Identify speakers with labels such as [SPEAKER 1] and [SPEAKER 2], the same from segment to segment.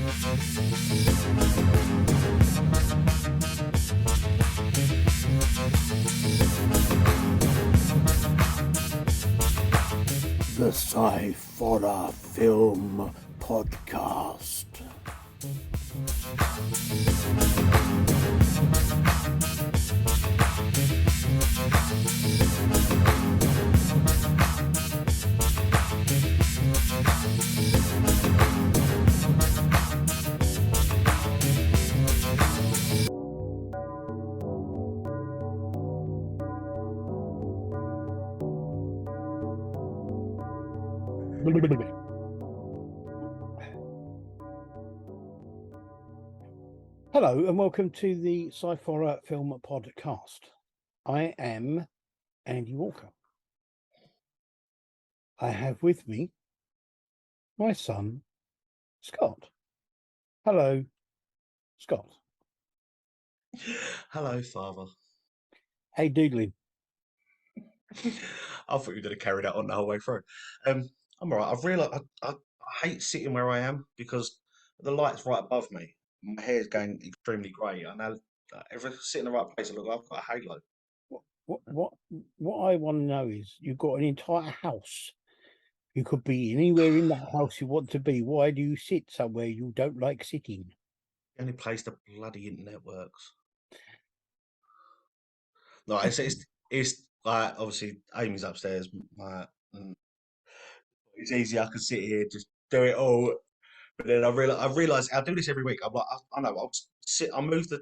[SPEAKER 1] The Sci-Fi Film Podcast. Hello and welcome to the Sci-Fi Film Podcast. I am Andy Walker. I have with me my son, Scott. Hello, Scott.
[SPEAKER 2] Hello, Father.
[SPEAKER 1] Hey, doodling.
[SPEAKER 2] I thought you were going to carry that on the whole way through. I'm all right. I've realised I hate sitting where I am because the light's right above me. My hair's going extremely grey. I know if I sit in the right place, I look like I've got a halo.
[SPEAKER 1] What I want to know is you've got an entire house. You could be anywhere in that house you want to be. Why do you sit somewhere you don't like sitting?
[SPEAKER 2] The only place the bloody internet works. No, it's like obviously Amy's upstairs. And it's easy. I can sit here, just do it all. But then I realised I do this every week. I'm like, I know. I'll sit. I'll move the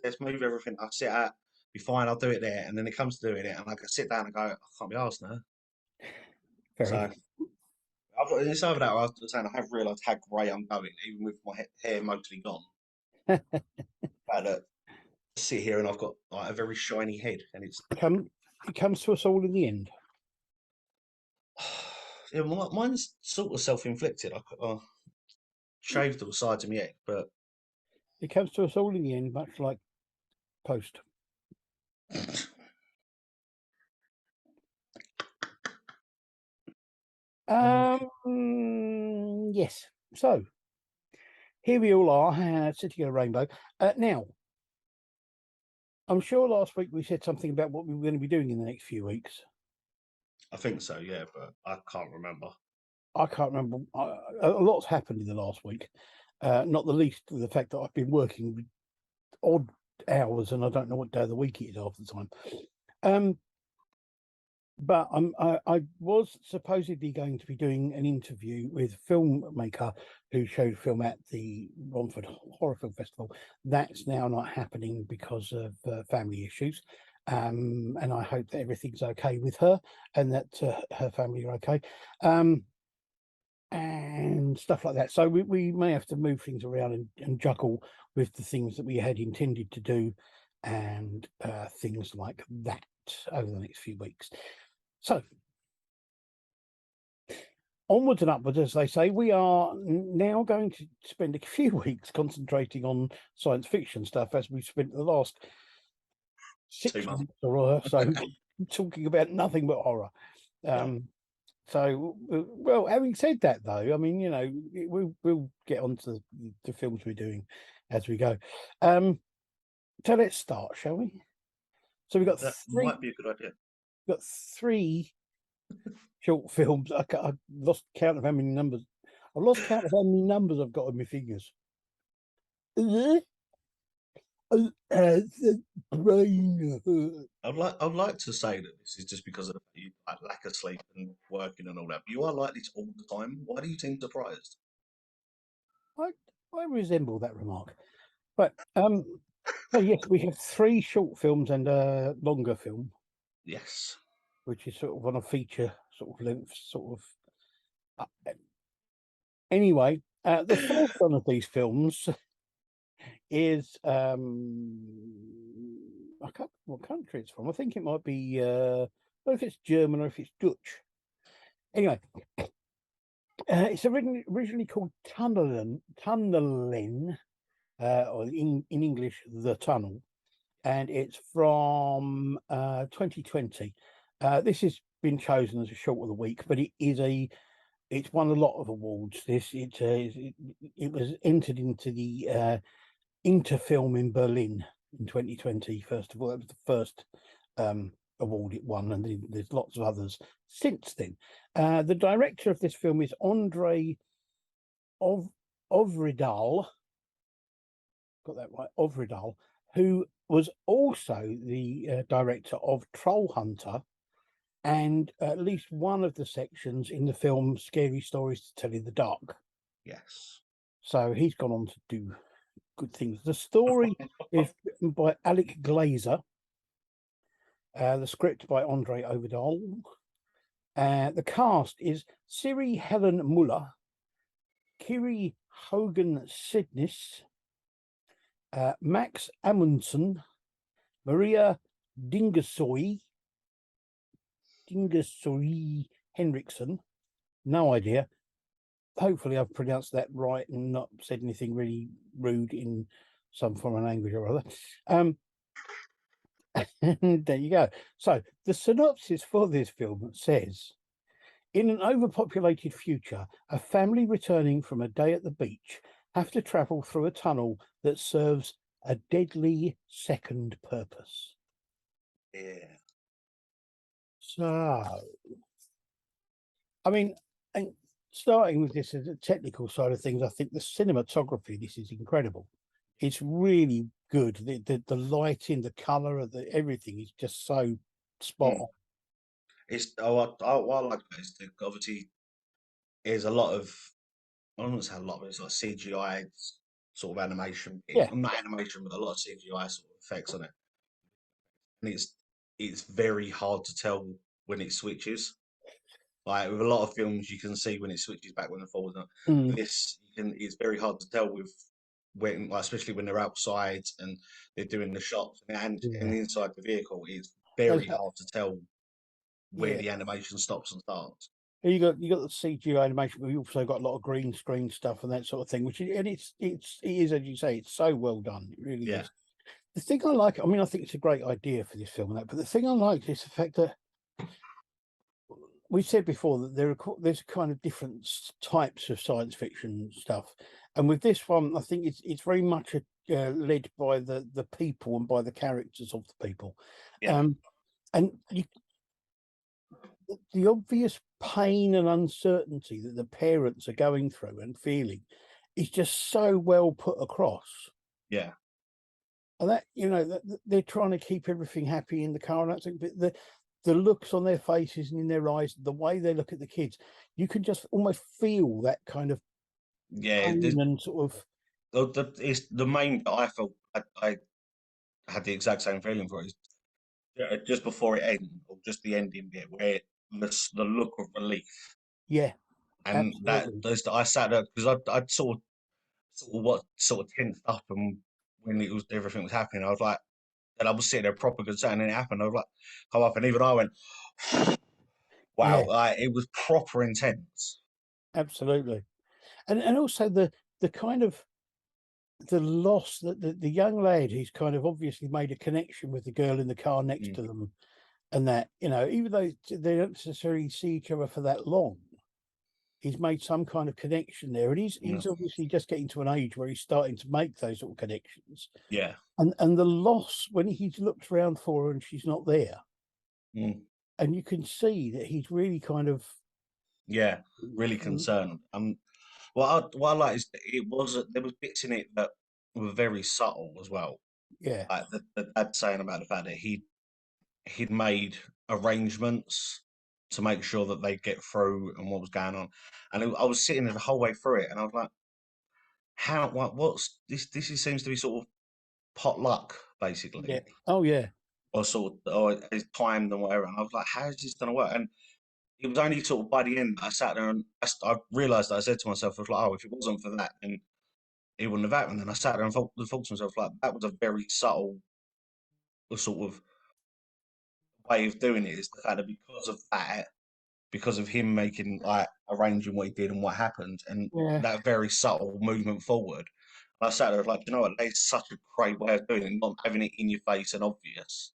[SPEAKER 2] desk, move everything. I'll sit at, be fine. I'll do it there, and then it comes to doing it, and I can sit down and go, I can't be arsed now.
[SPEAKER 1] Fair
[SPEAKER 2] So
[SPEAKER 1] enough.
[SPEAKER 2] it's either that or I was saying I have realised how grey I'm going, even with my hair mostly gone. But sit here and I've got like a very shiny head, and it's
[SPEAKER 1] It comes to us all in the end.
[SPEAKER 2] yeah, mine's sort of self-inflicted. I shaved all sides of my head, but
[SPEAKER 1] It comes to us all in the end, much like post. Yes. So here we all are, sitting at a rainbow. Now, I'm sure last week we said something about what we were going to be doing in the next few weeks.
[SPEAKER 2] I think so, yeah, but I can't remember.
[SPEAKER 1] I can't remember. A lot's happened in the last week. Not the least of the fact that I've been working odd hours and I don't know what day of the week it is half the time. But I was supposedly going to be doing an interview with a filmmaker who showed film at the Romford Horror Film Festival. That's now not happening because of family issues. And I hope that everything's okay with her and that her family are okay. And stuff like that. So we may have to move things around and juggle with the things that we had intended to do and things like that over the next few weeks. So, onwards and upwards, as they say, we are now going to spend a few weeks concentrating on science fiction stuff, as we've spent the last 6 months or so talking about nothing but horror. So, well, having said that, though, I mean, you know, we'll get on to the films we're doing as we go. So let's start, shall we? So we've got
[SPEAKER 2] might be a good idea.
[SPEAKER 1] We've got 3 short films. I lost count of how many numbers. I've lost count of how many numbers I've got on my fingers. Brain.
[SPEAKER 2] I'd like to say that this is just because of you lack of sleep and working and all that. But you are like this all the time. Why do you seem surprised?
[SPEAKER 1] I resemble that remark. But so yes, we have 3 short films and a longer film.
[SPEAKER 2] Yes.
[SPEAKER 1] Which is sort of on a feature sort of length, sort of. Anyway, the first one of these films is I can't remember what country it's from. I think it might be if it's German or if it's Dutch. Anyway, it's originally called Tunnelin, or in English, The Tunnel, and it's from 2020. This has been chosen as a short of the week, but it is a it's won a lot of awards. It was entered into the Interfilm in Berlin in 2020. First of all, that was the first award it won, and there's lots of others since then. The director of this film is Andre Ovridal. Got that right, Ovridal, who was also the director of Troll Hunter and at least one of the sections in the film Scary Stories to Tell in the Dark.
[SPEAKER 2] Yes.
[SPEAKER 1] So he's gone on to do good things. The story is written by Alec Glazer. The script by Andre Overdal. The cast is Siri Helen Muller, Kiri Hogan Sidnis, Max Amundsen, Maria Dingasoy Henriksen. No idea. Hopefully I've pronounced that right and not said anything really rude in some foreign language or other. There you go. So the synopsis for this film says, in an overpopulated future, a family returning from a day at the beach have to travel through a tunnel that serves a deadly second purpose.
[SPEAKER 2] Yeah.
[SPEAKER 1] So, I mean, and starting with this as a technical side of things, I think the cinematography, this is incredible. It's really good. The lighting, the colour of everything is just so spot on.
[SPEAKER 2] It's what I like about it is that obviously there's a lot of, I don't want to say a lot, but it's like CGI sort of animation.
[SPEAKER 1] Yeah,
[SPEAKER 2] Not animation, but a lot of CGI sort of effects on it, and it's very hard to tell when it switches. Like with a lot of films, you can see when it switches back when the forward.
[SPEAKER 1] mm,
[SPEAKER 2] This it's very hard to tell with when, like, especially when they're outside and they're doing the shots and
[SPEAKER 1] yeah.
[SPEAKER 2] inside the vehicle. It's
[SPEAKER 1] There's
[SPEAKER 2] very
[SPEAKER 1] that,
[SPEAKER 2] hard to tell where
[SPEAKER 1] yeah.
[SPEAKER 2] the animation stops and starts.
[SPEAKER 1] You got the CGI animation, but you also got a lot of green screen stuff and that sort of thing. And it is, as you say, it's so well done. It really
[SPEAKER 2] Yeah,
[SPEAKER 1] is. The thing I like, I mean, I think it's a great idea for this film, and that, but the thing I like is the fact that we said before that there's kind of different types of science fiction stuff, and with this one, I think it's very much led by the people and by the characters of the people,
[SPEAKER 2] yeah,
[SPEAKER 1] um, and the obvious pain and uncertainty that the parents are going through and feeling is just so well put across.
[SPEAKER 2] yeah,
[SPEAKER 1] And that, that they're trying to keep everything happy in the car and that thing, but the looks on their faces and in their eyes, the way they look at the kids, you can just almost feel that kind of
[SPEAKER 2] yeah.
[SPEAKER 1] pain and sort of,
[SPEAKER 2] It's the main bit I felt I had the exact same feeling for it. Is just before it ends, or just the ending bit, where the look of relief,
[SPEAKER 1] yeah,
[SPEAKER 2] and
[SPEAKER 1] absolutely.
[SPEAKER 2] I sat there because I sort of what sort of tensed up, and when it was everything was happening, I was like, and I was sitting there proper good, and then it happened. I was like, come up, and even I went, wow,
[SPEAKER 1] Yeah,
[SPEAKER 2] like it was proper intense.
[SPEAKER 1] absolutely. And also the kind of the loss that the young lad who's kind of obviously made a connection with the girl in the car next
[SPEAKER 2] Mm,
[SPEAKER 1] to them, and that, even though they don't necessarily see each other for that long, he's made some kind of connection there, and
[SPEAKER 2] yeah,
[SPEAKER 1] he's obviously just getting to an age where he's starting to make those sort of connections.
[SPEAKER 2] yeah,
[SPEAKER 1] And the loss when he's looked around for her and she's not there,
[SPEAKER 2] mm,
[SPEAKER 1] and you can see that he's really kind of
[SPEAKER 2] yeah, really concerned. What I like is that there was bits in it that were very subtle as well.
[SPEAKER 1] yeah,
[SPEAKER 2] Like the dad saying about the fact that he'd made arrangements to make sure that they get through and what was going on. And I was sitting there the whole way through it, and I was like, what's this? Seems to be sort of potluck,
[SPEAKER 1] yeah,
[SPEAKER 2] basically,
[SPEAKER 1] oh yeah,
[SPEAKER 2] or sort of, or it's timed and whatever. And I was like, how is this going to work? And it was only sort of by the end that I sat there and I realised that I said to myself, I was like, oh, if it wasn't for that, then it wouldn't have happened. And I sat there and thought to myself, like, that was a very subtle sort of way of doing it. Is the fact that because of that, because of him making, like, arranging what he did and what happened, and
[SPEAKER 1] yeah.
[SPEAKER 2] that very subtle movement forward. I sat there like, you know what, that's such a great way of doing it, not having it in your face and obvious.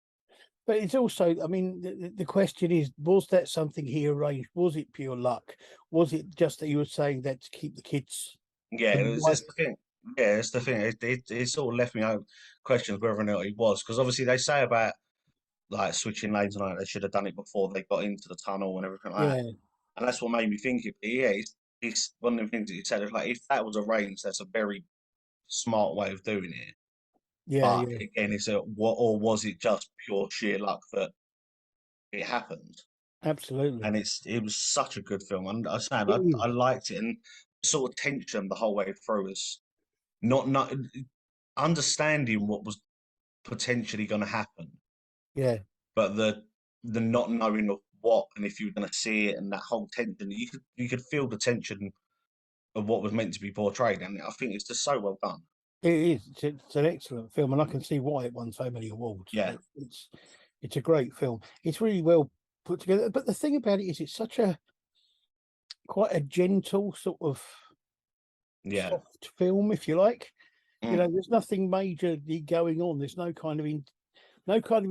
[SPEAKER 1] But it's also, I mean, the question is, was that something he arranged? Was it pure luck? Was it just that he was saying that to keep the kids,
[SPEAKER 2] Yeah,
[SPEAKER 1] the
[SPEAKER 2] it was
[SPEAKER 1] wife?
[SPEAKER 2] just the thing. Yeah, it's the thing. It sort of left me out questions whether or not he was, because obviously they say about like switching lanes and like they should have done it before they got into the tunnel and everything like that.
[SPEAKER 1] Yeah,
[SPEAKER 2] And that's what made me think it. But yeah, it's one of the things that you said. It's like if that was arranged, that's a very smart way of doing it.
[SPEAKER 1] yeah,
[SPEAKER 2] But
[SPEAKER 1] yeah,
[SPEAKER 2] again, it's a what, or was it just pure sheer luck that it happened?
[SPEAKER 1] absolutely.
[SPEAKER 2] And it was such a good film. And I was saying
[SPEAKER 1] It
[SPEAKER 2] I
[SPEAKER 1] is.
[SPEAKER 2] liked it, and sort of tension the whole way through was not understanding what was potentially going to happen,
[SPEAKER 1] Yeah,
[SPEAKER 2] but the not knowing of what and if you were going to see it, and that whole tension, you could feel the tension of what was meant to be portrayed, and I think it's just so well done.
[SPEAKER 1] it is. It's an excellent film, and I can see why it won so many awards.
[SPEAKER 2] Yeah,
[SPEAKER 1] It's a great film. It's really well put together. But the thing about it is, it's such a quite a gentle sort of
[SPEAKER 2] yeah,
[SPEAKER 1] soft film, if you like. You know,
[SPEAKER 2] mm,
[SPEAKER 1] there's nothing majorly going on. There's no kind of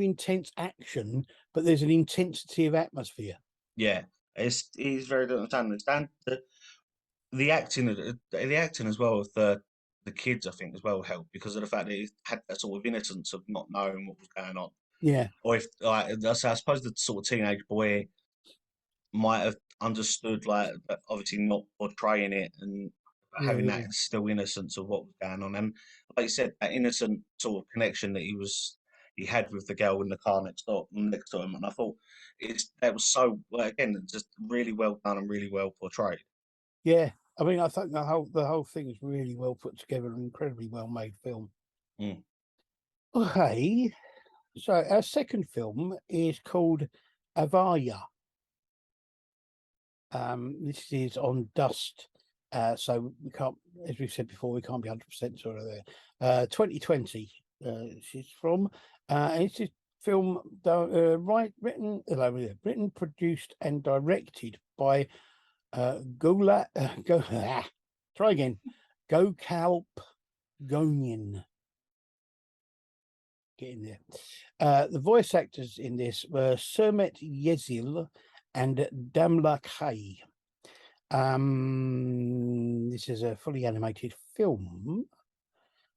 [SPEAKER 1] intense action, but there's an intensity of atmosphere.
[SPEAKER 2] yeah. It's very good understanding. The acting, the acting as well of the kids, I think, as well helped because of the fact that he had that sort of innocence of not knowing what was going on,
[SPEAKER 1] Yeah,
[SPEAKER 2] or if like I suppose the sort of teenage boy might have understood, like, but obviously not portraying it and
[SPEAKER 1] yeah,
[SPEAKER 2] having that
[SPEAKER 1] yeah,
[SPEAKER 2] still innocence of what was going on. And like you said, that innocent sort of connection that he had with the girl in the car next to him. And I thought that was so, well, again, just really well done and really well portrayed.
[SPEAKER 1] yeah. I mean, I think the whole thing is really well put together, an incredibly well made film.
[SPEAKER 2] Mm.
[SPEAKER 1] Okay, so our second film is called Avarya. This is on Dust. So we can't, as we've said before, we can't be 100% sure of there. 2020, she's from. It's a film written, produced, and directed by try again, Gokal Gonian. Get in there. The voice actors in this were Sermet Yezil and Damla Kay. This is a fully animated film.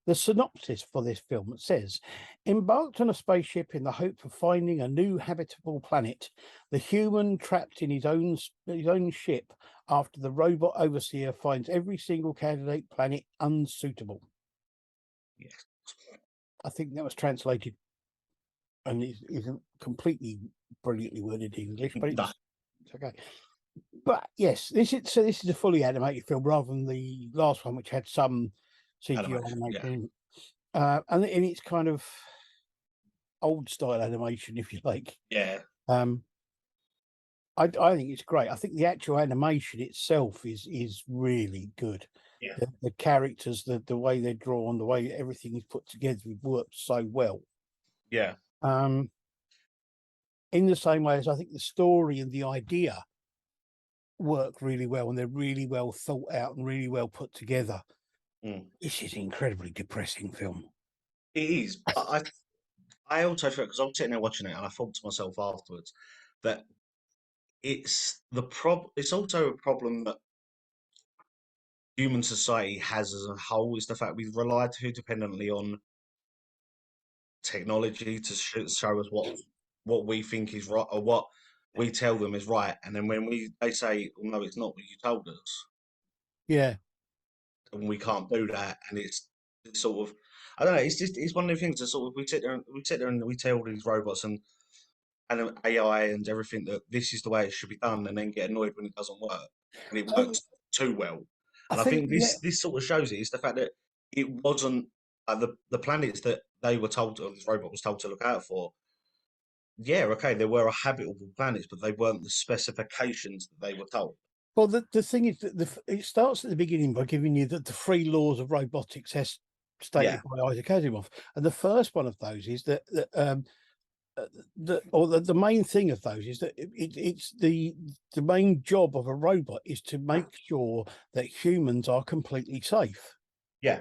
[SPEAKER 1] The synopsis for this film says, embarked on a spaceship in the hope of finding a new habitable planet, the human trapped in his own ship after the robot overseer finds every single candidate planet unsuitable.
[SPEAKER 2] Yes.
[SPEAKER 1] I think that was translated and it isn't completely brilliantly worded in English, but
[SPEAKER 2] No,
[SPEAKER 1] it's okay. But yes, this is a fully animated film rather than the last one, which had some CGI
[SPEAKER 2] animation. Yeah,
[SPEAKER 1] animation, and it's kind of old style animation, if you like.
[SPEAKER 2] yeah,
[SPEAKER 1] Um, I think it's great. I think the actual animation itself is really good.
[SPEAKER 2] yeah,
[SPEAKER 1] The characters, the way they're drawn, the way everything is put together, it worked so well.
[SPEAKER 2] yeah,
[SPEAKER 1] Um, in the same way as I think the story and the idea work really well, and they're really well thought out and really well put together.
[SPEAKER 2] mm.
[SPEAKER 1] This is an incredibly depressing film.
[SPEAKER 2] It is. But I also felt, because I was sitting there watching it, and I thought to myself afterwards that It's also a problem that human society has as a whole, is the fact we've relied too dependently on technology to show us what we think is right, or what we tell them is right, and then when they say, "Oh, no, it's not what you told us,"
[SPEAKER 1] Yeah,
[SPEAKER 2] and we can't do that, and it's sort of, I don't know. It's one of the things that sort of we sit there and we tell these robots and AI and everything that this is the way it should be done, and then get annoyed when it doesn't work, and it
[SPEAKER 1] I,
[SPEAKER 2] works too well.
[SPEAKER 1] I
[SPEAKER 2] And I
[SPEAKER 1] think
[SPEAKER 2] think
[SPEAKER 1] yeah.
[SPEAKER 2] this sort of shows it is the fact that it wasn't the planets that they were told, or this robot was told to look out for. Yeah, okay, they were habitable planets, but they weren't the specifications that they were told.
[SPEAKER 1] Well, the thing is that it starts at the beginning by giving you the three laws of robotics as stated
[SPEAKER 2] Yeah,
[SPEAKER 1] by Isaac Asimov, and the first one of those is the main thing of those is that it's the main job of a robot is to make sure that humans are completely safe
[SPEAKER 2] yeah,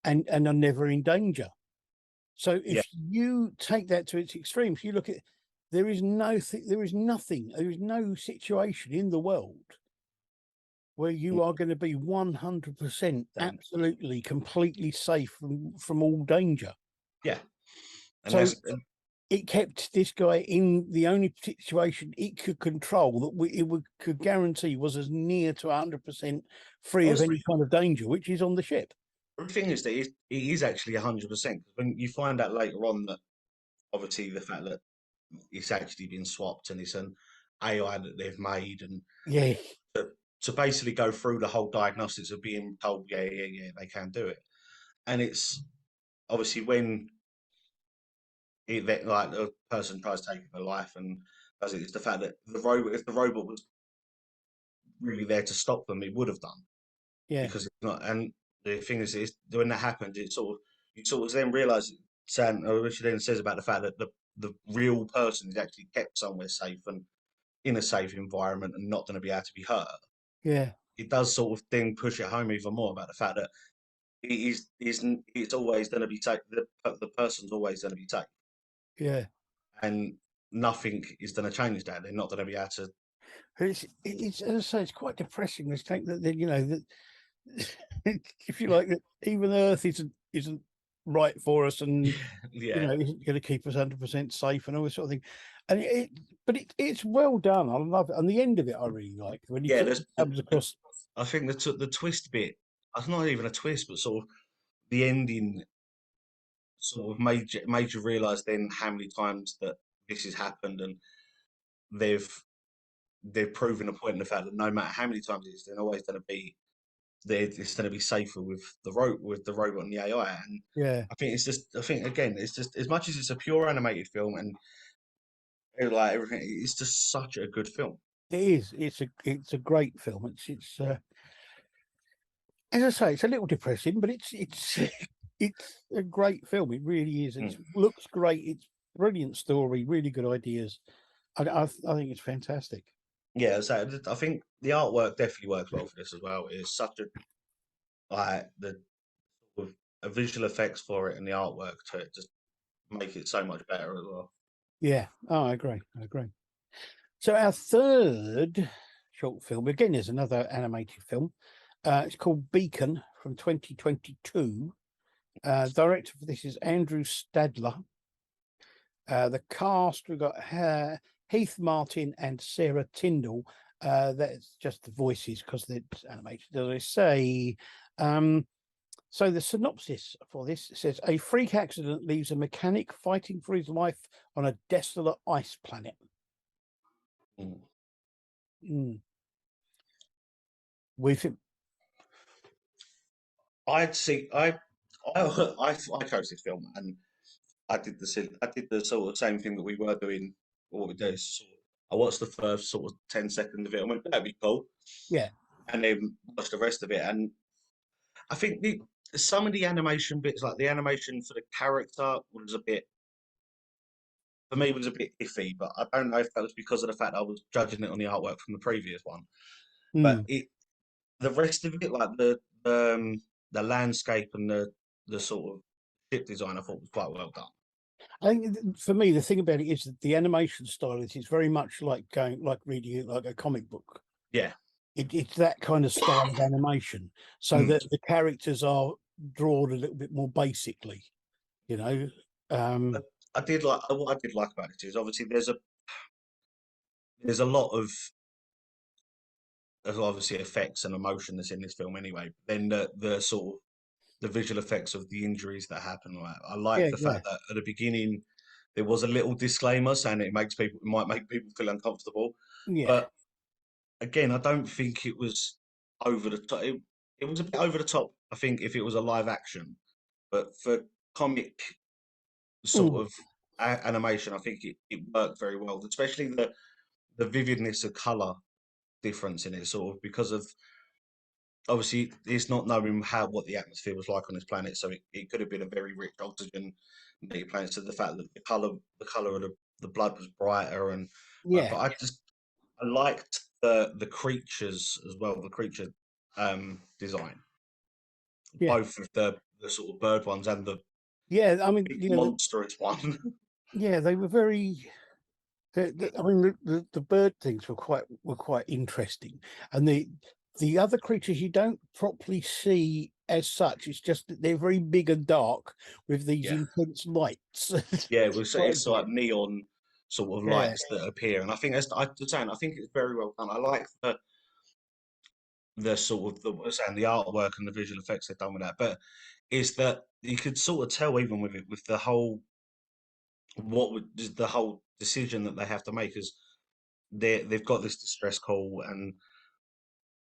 [SPEAKER 1] and are never in danger. So
[SPEAKER 2] yeah,
[SPEAKER 1] if you take that to its extremes, you look at there is nothing. There is nothing. There is no situation in the world where you are going to be 100% absolutely, completely safe from all danger.
[SPEAKER 2] Yeah, and
[SPEAKER 1] So
[SPEAKER 2] that's
[SPEAKER 1] it kept this guy in the only situation it could control that could guarantee was as near to 100% free of any kind of danger, which is on the ship.
[SPEAKER 2] the thing is that it is actually 100%. When you find out later on that obviously the fact that it's actually been swapped and it's an AI that they've made, and
[SPEAKER 1] Yeah,
[SPEAKER 2] to basically go through the whole diagnostics of being told, yeah, they can do it, and it's obviously when like the person tries taking their life and does it, it's the fact that the robot, if the robot was really there to stop them, it would have done,
[SPEAKER 1] yeah,
[SPEAKER 2] because it's not. And the thing is when that happens, it sort of you sort of then realise, which then says about the fact that the real person is actually kept somewhere safe and in a safe environment and not going to be able to be hurt.
[SPEAKER 1] yeah,
[SPEAKER 2] It does sort of then push it home even more about the fact that it's always going to be safe. The person's always going to be safe,
[SPEAKER 1] yeah.
[SPEAKER 2] and nothing is going to change that. They're not going to be able to.
[SPEAKER 1] It's as I say, it's quite depressing. This fact that that if you like, that even Earth isn't right for us, and
[SPEAKER 2] Yeah,
[SPEAKER 1] isn't going to keep us 100% safe and all this sort of thing. And but it's well done. I love it. And the end of it, I really like when he
[SPEAKER 2] yeah.
[SPEAKER 1] sort of comes across.
[SPEAKER 2] I think the twist bit. It's not even a twist, but sort of the ending sort of made you realise then how many times that this has happened, and they've they've proven a point in the fact that no matter how many times it is, they're always going to be there. It's going to be safer with the robot and the AI. And
[SPEAKER 1] Yeah,
[SPEAKER 2] I think again, it's just as much as it's a pure animated film and like everything, it's just such a good film.
[SPEAKER 1] it is. It's a great film. It's as I say, it's a little depressing, but it's it's a great film. It really is. It
[SPEAKER 2] Mm.
[SPEAKER 1] looks great. It's brilliant story. Really good ideas. I think it's fantastic.
[SPEAKER 2] Yeah, so I think the artwork definitely works well for this as well. It's such a like the with visual effects for it and the artwork to it just make it so much better as well.
[SPEAKER 1] Yeah. Oh, I agree. I agree. So our third short film again is another animated film. It's called Beacon from 2022. Director for this is Andrew Stadler. The cast, we've got Heath Martin and Sarah Tyndall. That's just the voices because it's animated, as I say. So the synopsis for this says a freak accident leaves a mechanic fighting for his life on a desolate ice planet.
[SPEAKER 2] Mm.
[SPEAKER 1] Mm. We've
[SPEAKER 2] I'd see I chose this film and I did the sort of same thing that we were doing. What we do is sort of, I watched the first sort of 10 seconds of it and went, that'd be cool,
[SPEAKER 1] yeah,
[SPEAKER 2] and then watched the rest of it. And I think some of the animation bits, like the animation for the character, was a bit for me was a bit iffy. But I don't know if that was because of the fact I was judging it on the artwork from the previous one. But
[SPEAKER 1] mm.
[SPEAKER 2] the rest of it, like the landscape and the sort of ship design, I thought was quite well done.
[SPEAKER 1] I think for me the thing about it is that the animation style is it's very much like reading it like a comic book.
[SPEAKER 2] Yeah.
[SPEAKER 1] It's that kind of style of animation, so
[SPEAKER 2] Mm.
[SPEAKER 1] that the characters are drawn a little bit more basically, you know.
[SPEAKER 2] I,
[SPEAKER 1] Um,
[SPEAKER 2] I did like what I did like about it is obviously there's a lot of obviously effects and emotion that's in this film anyway. Then the sort of the visual effects of the injuries that happen. Like, I like
[SPEAKER 1] yeah,
[SPEAKER 2] the
[SPEAKER 1] yeah,
[SPEAKER 2] fact that at the beginning there was a little disclaimer saying it might make people feel uncomfortable,
[SPEAKER 1] yeah,
[SPEAKER 2] but again, I don't think it was over the top. It was a bit over the top, I think, if it was a live action, but for comic
[SPEAKER 1] mm,
[SPEAKER 2] sort of animation, I think it worked very well, especially the vividness of color difference in it, sort of because of obviously it's not knowing what the atmosphere was like on this planet, so it could have been a very rich oxygen planet. So the fact that the color of the blood was brighter, and
[SPEAKER 1] yeah,
[SPEAKER 2] but I liked the creatures as well, the creature design,
[SPEAKER 1] yeah,
[SPEAKER 2] both of the sort of bird ones and the
[SPEAKER 1] yeah. I mean,
[SPEAKER 2] big monstrous one.
[SPEAKER 1] yeah, they were very. I mean, the bird things were quite interesting, and the other creatures you don't properly see as such. It's just that they're very big and dark with these
[SPEAKER 2] Yeah,
[SPEAKER 1] intense lights.
[SPEAKER 2] yeah. It was
[SPEAKER 1] Quite
[SPEAKER 2] it's like
[SPEAKER 1] interesting.
[SPEAKER 2] neon sort of
[SPEAKER 1] Yeah,
[SPEAKER 2] lights that appear, and I think that's I'm saying I think it's very well done. I like the sort of the artwork and the visual effects they've done with that, but is that you could sort of tell even with it with the whole what would the whole decision that they have to make is they've got this distress call and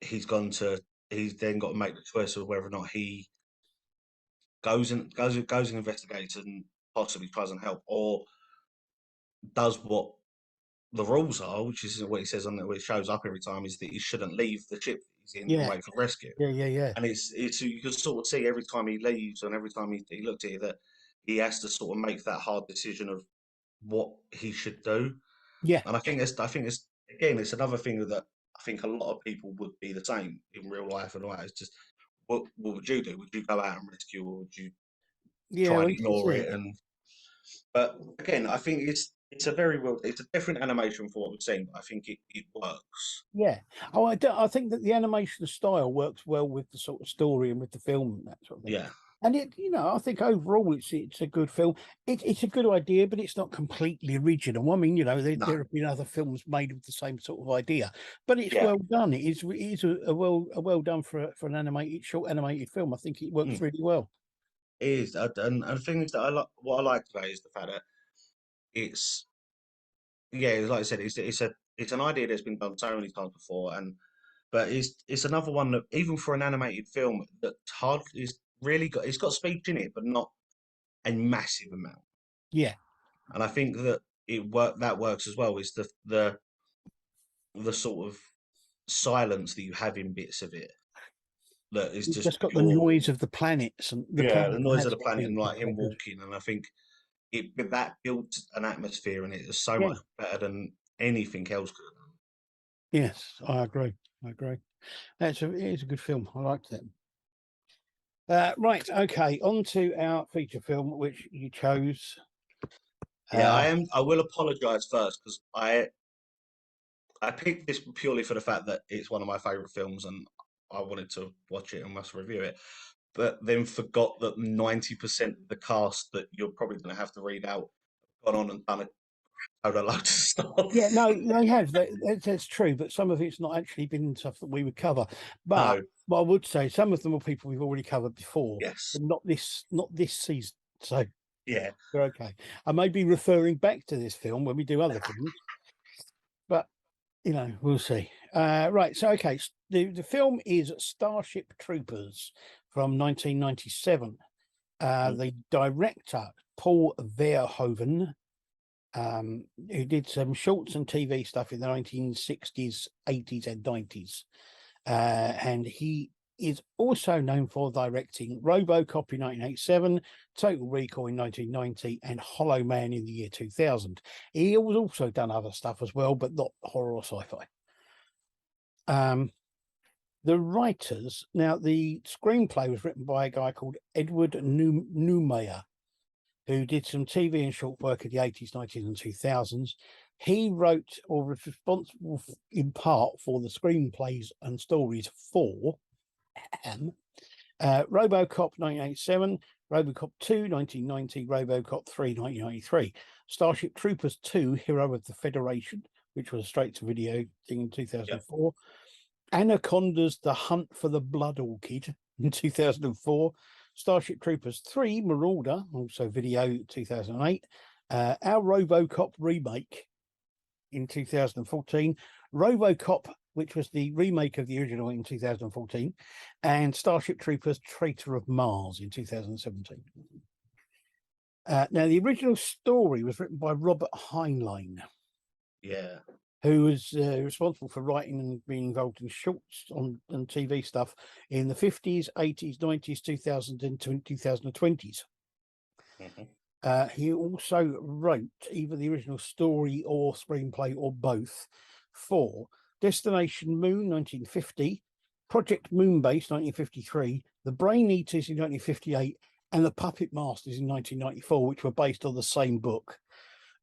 [SPEAKER 2] he's gone to he's then got to make the choice of whether or not he goes and investigates and possibly tries and help or does what the rules are, which is what he says on it shows up every time, is that he shouldn't leave the ship that he's in and
[SPEAKER 1] yeah,
[SPEAKER 2] wait for rescue.
[SPEAKER 1] yeah.
[SPEAKER 2] And it's you can sort of see every time he leaves and every time he looks at it that he has to sort of make that hard decision of what he should do.
[SPEAKER 1] Yeah,
[SPEAKER 2] And I think it's again it's another thing that I think a lot of people would be the same in real life and all that. It's just what would you do? Would you go out and rescue or would you
[SPEAKER 1] yeah.
[SPEAKER 2] try and
[SPEAKER 1] Well, this is
[SPEAKER 2] ignore it?
[SPEAKER 1] it.
[SPEAKER 2] And but again, I think it's a very well it's a different animation for what we've seen, but I think it works.
[SPEAKER 1] Yeah. Oh, I think that the animation style works well with the sort of story and with the film and that sort of thing.
[SPEAKER 2] Yeah.
[SPEAKER 1] And I think overall it's a good film. It's a good idea, but it's not completely original. I mean,
[SPEAKER 2] No.
[SPEAKER 1] there have been other films made with the same sort of idea, but it's
[SPEAKER 2] Yeah.
[SPEAKER 1] well done. It is a well done for an short animated film. I think it works
[SPEAKER 2] Mm.
[SPEAKER 1] really well.
[SPEAKER 2] It is. And the thing is that I like what I like about it is the fact that it's yeah, like I said, it's an idea that's been done so many times before, and but it's another one that even for an animated film that hard is really got it's got speech in it, but not a massive amount.
[SPEAKER 1] Yeah,
[SPEAKER 2] And I think that that works as well. Is the sort of silence that you have in bits of it that is
[SPEAKER 1] it's
[SPEAKER 2] just
[SPEAKER 1] just got the
[SPEAKER 2] pure.
[SPEAKER 1] noise of the planets and the
[SPEAKER 2] Yeah,
[SPEAKER 1] planet
[SPEAKER 2] the
[SPEAKER 1] and
[SPEAKER 2] noise
[SPEAKER 1] that
[SPEAKER 2] of the
[SPEAKER 1] sort of
[SPEAKER 2] planet
[SPEAKER 1] thing.
[SPEAKER 2] and like
[SPEAKER 1] It's
[SPEAKER 2] him
[SPEAKER 1] quite good.
[SPEAKER 2] walking, and I think that built an atmosphere in it that's so
[SPEAKER 1] Yeah.
[SPEAKER 2] much better than anything else could have done.
[SPEAKER 1] Yes, I agree. I agree. It is a good film. I liked it. Right, okay, on to our feature film, which you chose.
[SPEAKER 2] Yeah,
[SPEAKER 1] Uh,
[SPEAKER 2] I will apologise first because I picked this purely for the fact that it's one of my favourite films and I wanted to watch it and must review it. But then forgot that 90% of the cast that you're probably going to have to read out have gone on and done a load of
[SPEAKER 1] yeah,
[SPEAKER 2] stuff.
[SPEAKER 1] no, they have. That's true, but some of it's not actually been stuff that we would cover. But
[SPEAKER 2] No,
[SPEAKER 1] what I would say, some of them are people we've already covered before,
[SPEAKER 2] yes,
[SPEAKER 1] but not this season. So
[SPEAKER 2] yeah,
[SPEAKER 1] we're okay. I may be referring back to this film when we do other things, but we'll see. Right, so okay, the film is Starship Troopers from 1997.
[SPEAKER 2] mhm,
[SPEAKER 1] The director, Paul Verhoeven, who did some shorts and TV stuff in the 1960s, 80s, and 90s. And he is also known for directing RoboCop in 1987, Total Recall in 1990, and Hollow Man in the year 2000. He has also done other stuff as well, but not horror or sci-fi. The writers, now the screenplay was written by a guy called Edward Newmeyer, who did some TV and short work in the 80s, 90s, and 2000s. He wrote or was responsible in part for the screenplays and stories for RoboCop 1987, RoboCop 2 1990, RoboCop 3 1993, Starship Troopers 2 Hero of the Federation, which was a straight to video thing in
[SPEAKER 2] yeah,
[SPEAKER 1] 2004, Anaconda's The Hunt for the Blood Orchid in 2004, Starship Troopers 3 Marauder, also video 2008, our RoboCop remake in 2014, RoboCop, which was the remake of the original in 2014, and Starship Troopers Traitor of Mars in 2017. Now, the original story was written by Robert Heinlein,
[SPEAKER 2] yeah.
[SPEAKER 1] who was responsible for writing and being involved in shorts and TV stuff in the 50s, 80s, 90s, 2000s, and 2020s.
[SPEAKER 2] Mhm.
[SPEAKER 1] He also wrote either the original story or screenplay or both for Destination Moon 1950, Project Moonbase 1953, The Brain Eaters in 1958, and The Puppet Masters in 1994, which were based on the same book.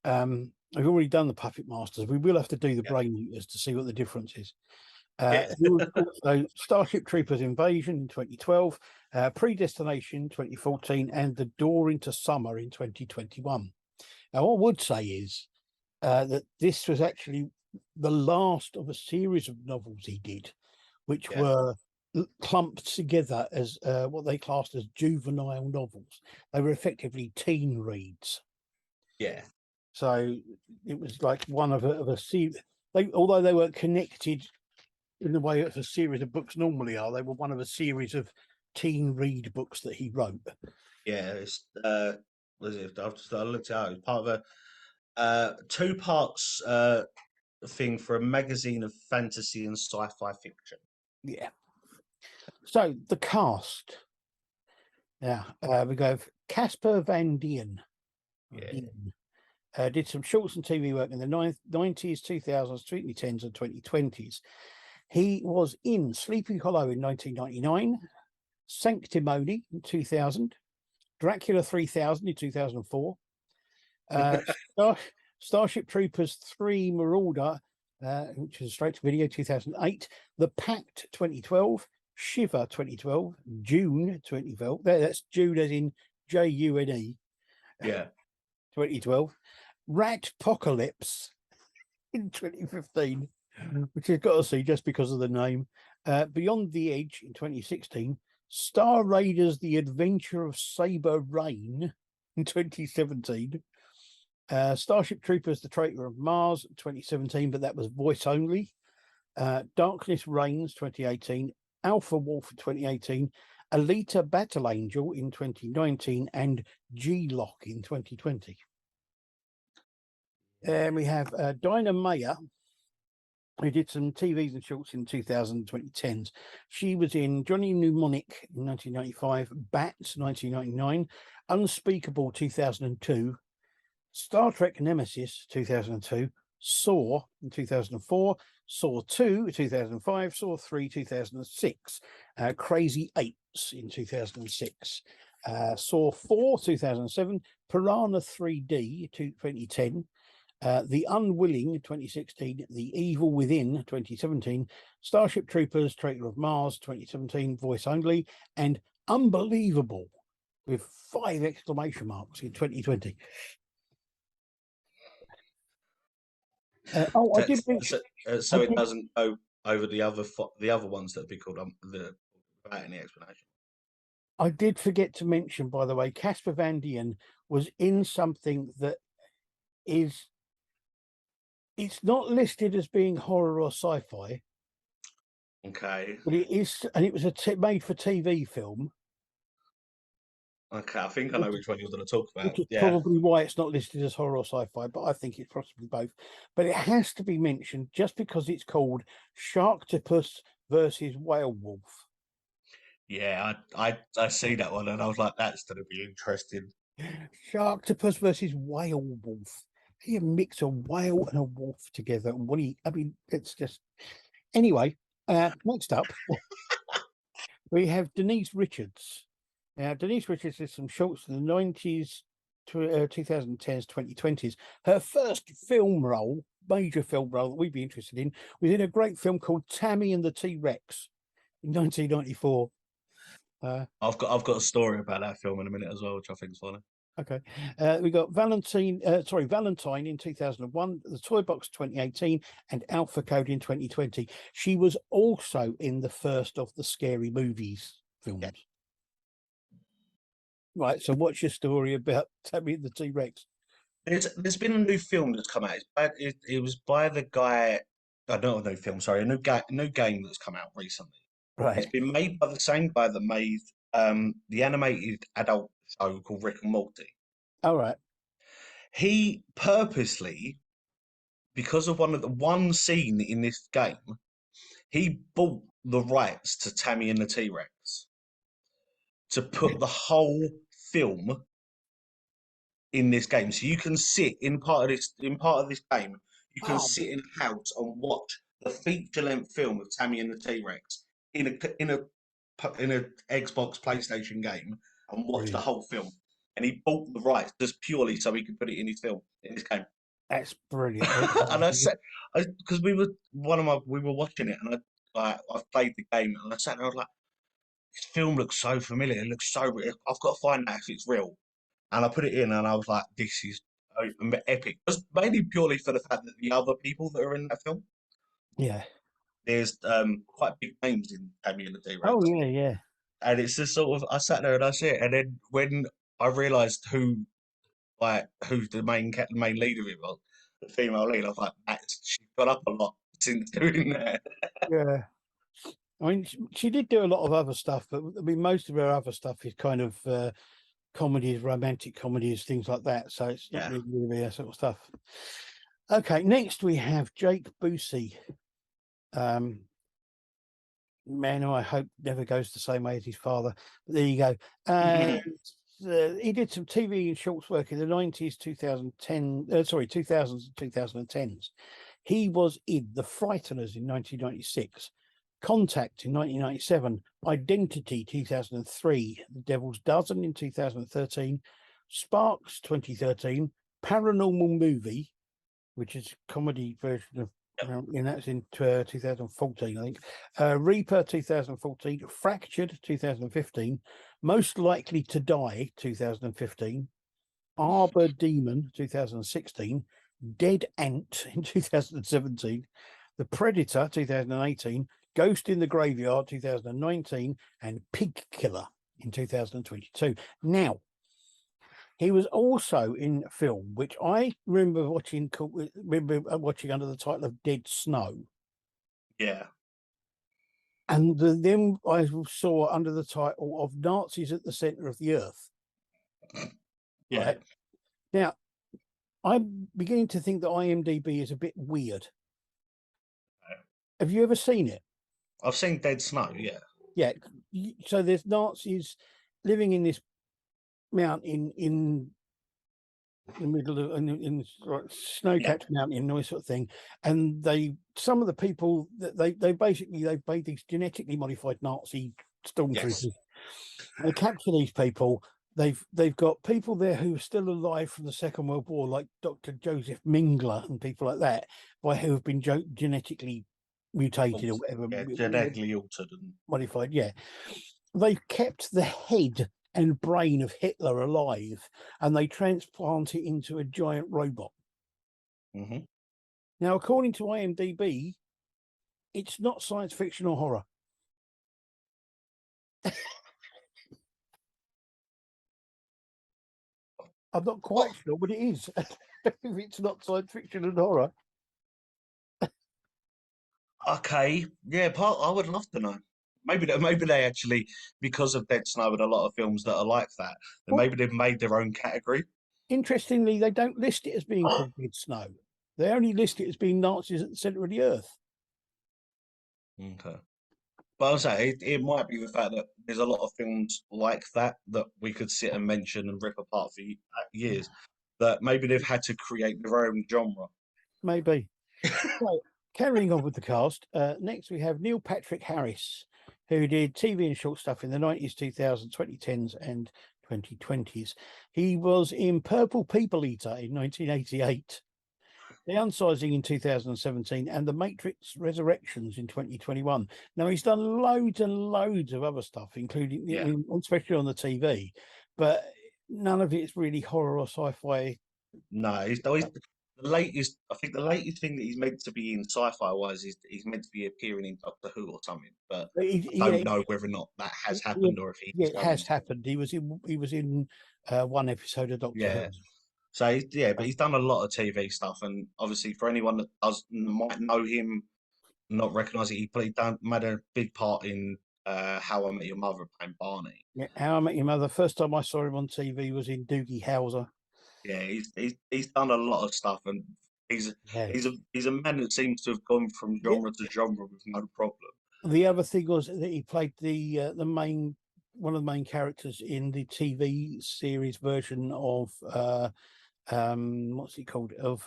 [SPEAKER 1] We've already done the Puppet Masters. We will have to do the
[SPEAKER 2] Yeah.
[SPEAKER 1] Brain Eaters to see what the difference is.
[SPEAKER 2] Yeah.
[SPEAKER 1] There was also Starship Troopers Invasion in 2012, Predestination 2014, and The Door into Summer in 2021. Now, what I would say is that this was actually the last of a series of novels he did, which
[SPEAKER 2] Yeah.
[SPEAKER 1] were clumped together as what they classed as juvenile novels. They were effectively teen reads.
[SPEAKER 2] Yeah.
[SPEAKER 1] So it was like one of a series. Although they weren't connected in the way that a series of books normally are, they were one of a series of teen read books that he wrote.
[SPEAKER 2] Yeah. It's was it? I looked it out. It's part of a two parts thing for a magazine of fantasy and sci-fi fiction.
[SPEAKER 1] Yeah. So the cast. Yeah, we go Casper Van Dien.
[SPEAKER 2] Yeah.
[SPEAKER 1] Did some shorts and TV work in the 90s, 2000s, 2010s, and 2020s. He was in Sleepy Hollow in 1999, Sanctimony in 2000, Dracula 3000 in 2004, uh, Starship Troopers 3 Marauder, which is straight to video 2008, The Pact 2012, Shiver 2012, June 2012. That's June as in June
[SPEAKER 2] Yeah.
[SPEAKER 1] 2012, Rat Apocalypse in 2015, which you've got to see just because of the name. Beyond the Edge in 2016, Star Raiders: The Adventure of Saber Rain in 2017, Starship Troopers: The Traitor of Mars 2017, but that was voice only. Darkness Reigns 2018, Alpha Wolf 2018, Alita Battle Angel in 2019, and G-Lock in 2020. And we have Dinah Mayer, who did some TVs and shorts in 2000 and 2010s. She was in Johnny Mnemonic in 1995, Bats 1999, Unspeakable 2002, Star Trek Nemesis 2002, Saw in 2004, Saw 2 2005, Saw 3 2006, Crazy Eights in 2006, Saw 4 2007, Piranha 3D 2010, The Unwilling 2016, The Evil Within 2017, Starship Troopers, Traitor of Mars 2017, voice only, and Unbelievable with 5 exclamation marks in 2020. I did mention.
[SPEAKER 2] So it doesn't go over the other ones that would be called without any explanation.
[SPEAKER 1] I did forget to mention, by the way, Casper Van Dien was in something that is. It's not listed as being horror or sci-fi,
[SPEAKER 2] Okay.
[SPEAKER 1] but it is, and it was a made-for-TV film.
[SPEAKER 2] Okay, I think I know which one you're going to talk about.
[SPEAKER 1] Which is
[SPEAKER 2] Yeah.
[SPEAKER 1] probably why it's not listed as horror or sci-fi, but I think it's possibly both. But it has to be mentioned just because it's called Sharktopus versus Whale Wolf.
[SPEAKER 2] Yeah, I see that one and I was like, that's going to be interesting.
[SPEAKER 1] Sharktopus versus Whale Wolf. You mix a whale and a wolf together. I mean, it's just. Anyway, next up, we have Denise Richards. Now, Denise Richards did some shorts in the 90s, 2010s, 2020s. Her first film role, major film role that we'd be interested in, was in a great film called Tammy and the T-Rex in 1994.
[SPEAKER 2] I've got a story about that film in a minute as well, which I think is funny.
[SPEAKER 1] Okay. We got Valentine in 2001, The Toy Box 2018, and Alpha Code in 2020. She was also in the first of the Scary Movies films.
[SPEAKER 2] Yeah.
[SPEAKER 1] Right, so what's your story about Tammy and the T-Rex?
[SPEAKER 2] There's been a new film that's come out. It was by the guy. I don't know, new film. Sorry, new game that's come out recently. It's
[SPEAKER 1] Right.
[SPEAKER 2] been made by the same guy that made the animated adult show called Rick and Morty.
[SPEAKER 1] All right.
[SPEAKER 2] He purposely, because of one scene in this game, he bought the rights to Tammy and the T-Rex to put the whole film in this game. So you can sit in part of this game, you can
[SPEAKER 1] Oh,
[SPEAKER 2] sit in a house and watch the feature length film of Tammy and the T-Rex in a Xbox PlayStation game and watch the
[SPEAKER 1] brilliant.
[SPEAKER 2] whole film. and he bought the rights just purely so he could put it in his film, in his game.
[SPEAKER 1] That's brilliant.
[SPEAKER 2] And I said, because we were watching it, and I played the game, and I sat there, I was like, this film looks so familiar. It looks so real. I've got to find out if it's real. And I put it in, and I was like, this is epic. Just mainly purely for the fact that the other people that are in that film,
[SPEAKER 1] Yeah.
[SPEAKER 2] there's quite big names in Cameo and the
[SPEAKER 1] Oh
[SPEAKER 2] T-Rex.
[SPEAKER 1] yeah, yeah,
[SPEAKER 2] And it's just sort of, I sat there and I see it, and then when I realised who the main lead of it was, the female lead, I was like, she's got up a lot since doing that.
[SPEAKER 1] yeah. I mean, she did do a lot of other stuff, but I mean, most of her other stuff is kind of comedies, romantic comedies, things like that. So it's not
[SPEAKER 2] Yeah.
[SPEAKER 1] really that sort of stuff. Okay, next we have Jake Busey. Man who I hope never goes the same way as his father. But there you go. He did some TV and shorts work in the 90s, 2000s, 2010s. He was in The Frighteners in 1996, Contact in 1997, Identity 2003, The Devil's Dozen in 2013, Sparks 2013, Paranormal Movie, which is a comedy version of, and that's in 2014, I think. Reaper 2014, Fractured 2015, Most Likely to Die 2015, Arbor Demon 2016, Dead Ant in 2017, The Predator 2018, Ghost in the Graveyard 2019, and Pig Killer in 2022. Now, he was also in a film which I remember watching under the title of Dead Snow.
[SPEAKER 2] Yeah.
[SPEAKER 1] And then I saw under the title of Nazis at the Center of the Earth.
[SPEAKER 2] Yeah.
[SPEAKER 1] Right. Now, I'm beginning to think that IMDb is a bit weird. Have you ever seen it?
[SPEAKER 2] I've seen Dead Snow, yeah.
[SPEAKER 1] Yeah. So there's Nazis living in this mountain in the middle of in snow-capped mountain and all this sort of thing, and some of the people that they basically they've made these genetically modified Nazi stormtroopers.
[SPEAKER 2] Yes.
[SPEAKER 1] They capture these people. They've got people there who are still alive from the Second World War, like Dr. Joseph Mingler and people like that, who have been genetically mutated or whatever,
[SPEAKER 2] Yeah, genetically altered and
[SPEAKER 1] modified. Yeah, they've kept the head and brain of Hitler alive, and they transplant it into a giant robot.
[SPEAKER 2] mm-hmm.
[SPEAKER 1] Now, according to IMDb, it's not science fiction or horror. I'm not quite sure what it is. If it's not science fiction and horror.
[SPEAKER 2] Okay, yeah, I would love to know. Maybe they actually, because of Dead Snow and a lot of films that are like that, then
[SPEAKER 1] Well,
[SPEAKER 2] maybe they've made their own category.
[SPEAKER 1] interestingly, they don't list it as being called Dead Snow. They only list it as being Nazis at the center of the earth.
[SPEAKER 2] Okay. But I'll say it might be the fact that there's a lot of films like that we could sit and mention and rip apart for years. That maybe they've had to create their own genre.
[SPEAKER 1] Maybe. So, carrying on with the cast, next we have Neil Patrick Harris, who did TV and short stuff in the 90s, 2000s, 2010s, and 2020s. He was in Purple People Eater in 1988, Downsizing in 2017, and The Matrix Resurrections in 2021. Now, he's done loads and loads of other stuff, including,
[SPEAKER 2] Yeah.
[SPEAKER 1] especially on the TV, but none of it's really horror or sci-fi.
[SPEAKER 2] No, he's the latest. I think the latest thing that he's meant to be in sci-fi wise is he's meant to be appearing in Doctor Who or something. But I don't know whether or not that has happened or if
[SPEAKER 1] Yeah,
[SPEAKER 2] he's
[SPEAKER 1] it
[SPEAKER 2] going
[SPEAKER 1] has
[SPEAKER 2] to.
[SPEAKER 1] happened. He was in one episode of Doctor Who.
[SPEAKER 2] Yeah. So yeah, but he's done a lot of TV stuff, and obviously for anyone that might know him, not recognise it, made a big part in How I Met Your Mother playing Barney.
[SPEAKER 1] Yeah, How I Met Your Mother. First time I saw him on TV was in Doogie Howser.
[SPEAKER 2] Yeah, he's done a lot of stuff, and he's a man that seems to have gone from
[SPEAKER 1] Yeah.
[SPEAKER 2] genre to genre with no problem.
[SPEAKER 1] The other thing was that he played one of the main characters in the TV series version of what's it called, of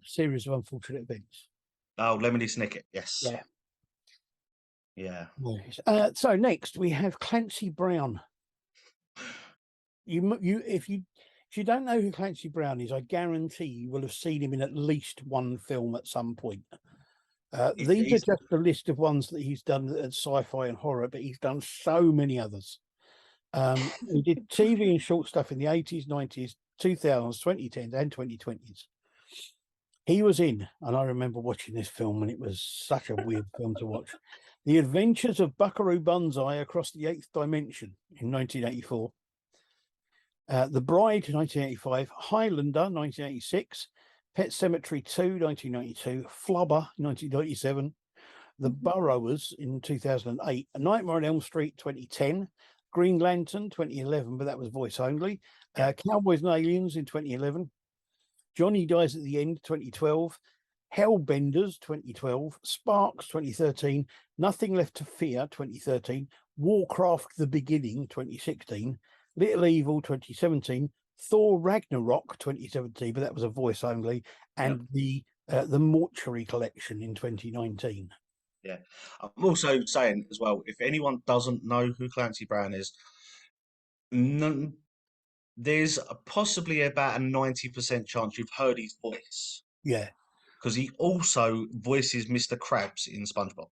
[SPEAKER 1] Series of Unfortunate Events.
[SPEAKER 2] Oh, Lemony Snicket, yes,
[SPEAKER 1] Yeah.
[SPEAKER 2] yeah.
[SPEAKER 1] So next we have Clancy Brown. if you don't know who Clancy Brown is, I guarantee you will have seen him in at least one film at some point. These are just a list of ones that he's done at sci-fi and horror, but he's done so many others. He did TV and short stuff in the 80s, 90s, 2000s, 2010s, and 2020s. He was in, and I remember watching this film, and it was such a weird film to watch. The Adventures of Buckaroo Banzai Across the Eighth Dimension in 1984. The Bride, 1985. Highlander, 1986. Pet Sematary 2, 1992. Flubber, 1997. The Burrowers in 2008. A Nightmare on Elm Street, 2010. Green Lantern, 2011, but that was voice only. Cowboys and Aliens in 2011. Johnny Dies at the End, 2012. Hellbenders, 2012. Sparks, 2013. Nothing Left to Fear, 2013. Warcraft: The Beginning, 2016. Little Evil, 2017. Thor Ragnarok, 2017, but that was a voice only. And the Mortuary Collection in 2019.
[SPEAKER 2] Yeah. I'm also saying as well, if anyone doesn't know who Clancy Brown is, there's possibly about a 90% chance you've heard his voice.
[SPEAKER 1] Yeah.
[SPEAKER 2] Because he also voices Mr. Krabs in SpongeBob.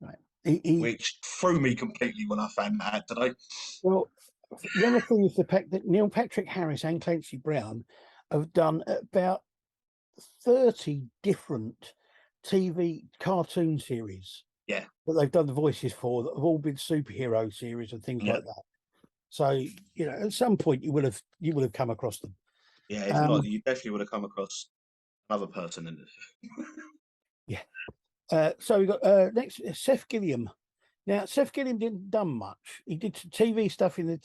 [SPEAKER 1] Right.
[SPEAKER 2] Which threw me completely when I found that out today.
[SPEAKER 1] Well, the other thing is the fact that Neil Patrick Harris and Clancy Brown have done about 30 different TV cartoon series.
[SPEAKER 2] Yeah.
[SPEAKER 1] That they've done the voices for, that have all been superhero series and things like that. So, at some point you will have come across them.
[SPEAKER 2] Yeah, if not, you definitely would have come across another person in this.
[SPEAKER 1] Yeah. So we got next Seth Gilliam. Now, Seth Gilliam didn't done much. He did TV stuff in the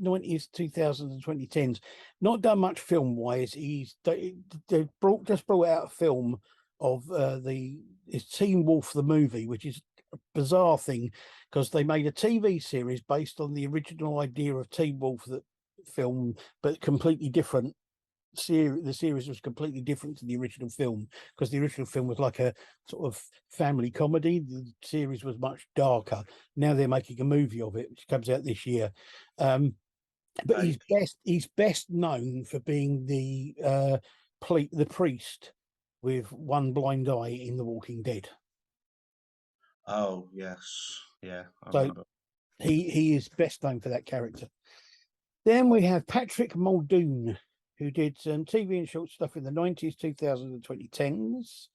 [SPEAKER 1] 90s, 2000s, and 2010s. Not done much film wise. They just brought out a film of it's Teen Wolf the movie, which is a bizarre thing because they made a TV series based on the original idea of Teen Wolf, that film, but completely different. The series was completely different to the original film, because the original film was like a sort of family comedy. The series was much darker. Now they're making a movie of it, which comes out this year. But he's best known for being the priest with one blind eye in The Walking Dead.
[SPEAKER 2] Oh yes, yeah. I
[SPEAKER 1] So
[SPEAKER 2] remember.
[SPEAKER 1] he is best known for that character. Then we have Patrick Muldoon, who did some TV and short stuff in the 90s, 2000s, and 2010s.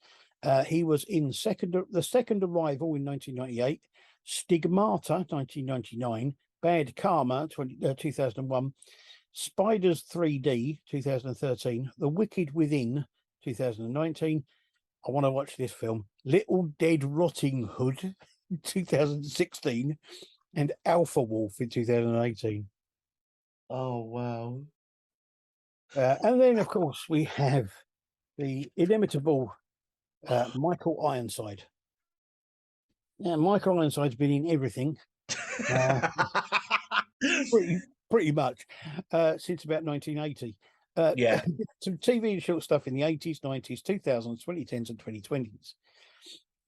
[SPEAKER 1] He was in The Second Arrival in 1998, Stigmata, 1999, Bad Karma, 2001, Spiders 3D, 2013, The Wicked Within, 2019. I want to watch this film. Little Dead Rotting Hood, 2016, and Alpha Wolf in 2018.
[SPEAKER 2] Oh wow.
[SPEAKER 1] And then, of course, we have the inimitable Michael Ironside. Now, Michael Ironside's been in everything, pretty much, since about 1980.
[SPEAKER 2] Yeah.
[SPEAKER 1] Some TV and short stuff in the 80s, 90s, 2000s, 2010s, and 2020s.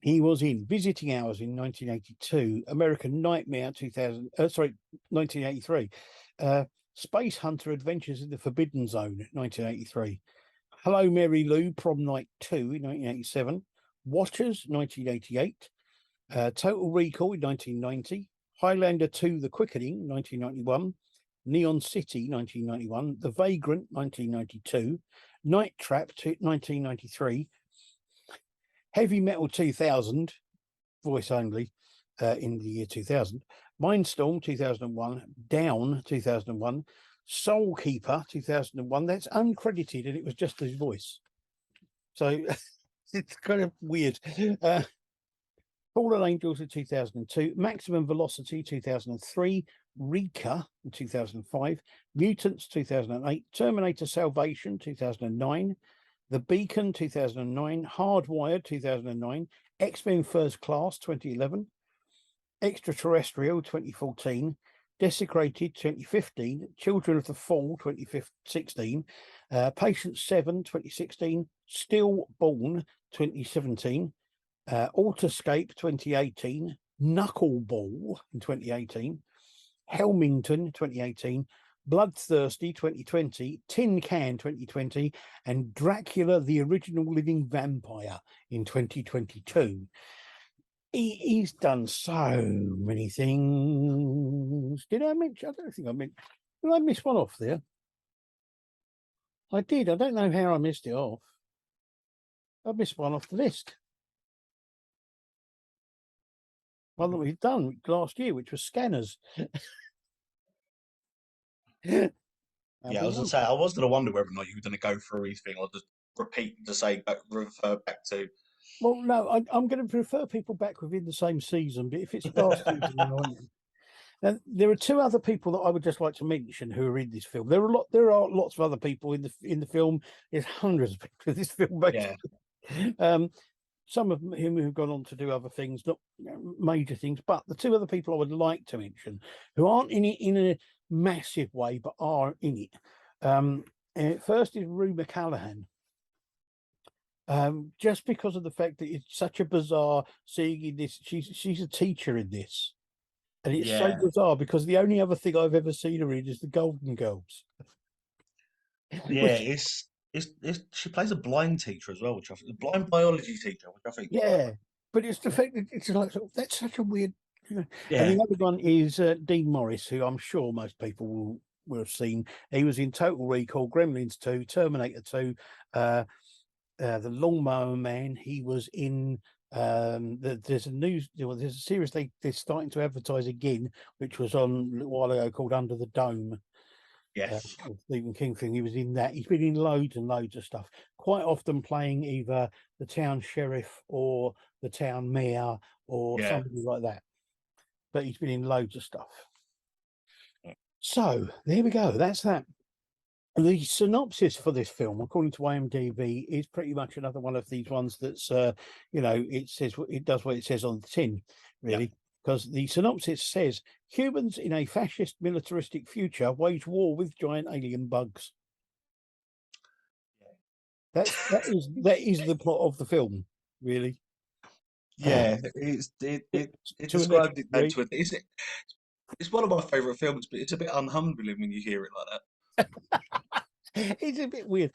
[SPEAKER 1] He was in Visiting Hours in 1982, American Nightmare 1983, Space Hunter Adventures in the Forbidden Zone, 1983. Hello, Mary Lou, Prom Night 2 in 1987. Watchers, 1988. Total Recall in 1990. Highlander 2, The Quickening, 1991. Neon City, 1991. The Vagrant, 1992. Night Trap, 1993. Heavy Metal 2000, voice only, in the year 2000. Mindstorm 2001, Down 2001, Soul Keeper 2001. That's uncredited, and it was just his voice. So it's kind of weird. Fallen Angels in 2002, Maximum Velocity 2003, Rika in 2005, Mutants 2008, Terminator Salvation 2009, The Beacon 2009, Hardwired 2009, X-Men First Class 2011, Extraterrestrial 2014, Desecrated 2015, Children of the Fall 2016, Patient 7 2016, Stillborn 2017, Alterscape 2018, Knuckleball in 2018, Helmington 2018, Bloodthirsty 2020, Tin Can 2020, and Dracula the Original Living Vampire in 2022. He's done so many things. Did I mention? I don't think I meant. Did I miss one off there? I did. I don't know how I missed it off. I missed one off the list. One that we've done last year, which was Scanners.
[SPEAKER 2] Yeah, I
[SPEAKER 1] Number
[SPEAKER 2] was gonna
[SPEAKER 1] one.
[SPEAKER 2] say I was gonna wonder whether or not you were gonna go through each thing or just repeat to say refer back to.
[SPEAKER 1] Well, no, I'm going to refer people back within the same season, but if it's last season, then I won't. Now, there are two other people that I would just like to mention who are in this film. There are lots of other people in the film. There's hundreds of people in this film,
[SPEAKER 2] Yeah,
[SPEAKER 1] basically. Some of whom have gone on to do other things, not major things. But the two other people I would like to mention, who aren't in it in a massive way, but are in it. First is Rue McCallaghan. Just because of the fact that it's such a bizarre seeing in this, she's a teacher in this, and it's so
[SPEAKER 2] yeah,
[SPEAKER 1] bizarre because the only other thing I've ever seen her in is the Golden Girls,
[SPEAKER 2] yeah.
[SPEAKER 1] which
[SPEAKER 2] It's she plays a blind teacher as well, which a blind biology teacher, which I think is quite.
[SPEAKER 1] yeah, but it's the fact that it's like that's such a weird, you know. And
[SPEAKER 2] Yeah,
[SPEAKER 1] the other one is Dean Morris, who I'm sure most people will have seen. He was in Total Recall, Gremlins 2, Terminator 2, the Lawnmower Man. He was in there's a series they're starting to advertise again, which was on a little while ago called Under the Dome.
[SPEAKER 2] yes,
[SPEAKER 1] The Stephen King thing. He was in that. He's been in loads and loads of stuff. Quite often playing either the town sheriff or the town mayor or
[SPEAKER 2] yeah.
[SPEAKER 1] somebody like that. But he's been in loads of stuff. So there we go. That's that. The synopsis for this film, according to IMDb, is pretty much another one of these ones that's, it says it does what it says on the tin,
[SPEAKER 2] Yeah.
[SPEAKER 1] really, because the synopsis says humans in a fascist militaristic future wage war with giant alien bugs. That is the plot of the film, really.
[SPEAKER 2] Yeah, it
[SPEAKER 1] To a lesser
[SPEAKER 2] described it then
[SPEAKER 1] degree.
[SPEAKER 2] to it's one of my favourite films, but it's a bit unhumbling when you hear it like
[SPEAKER 1] It's a bit weird.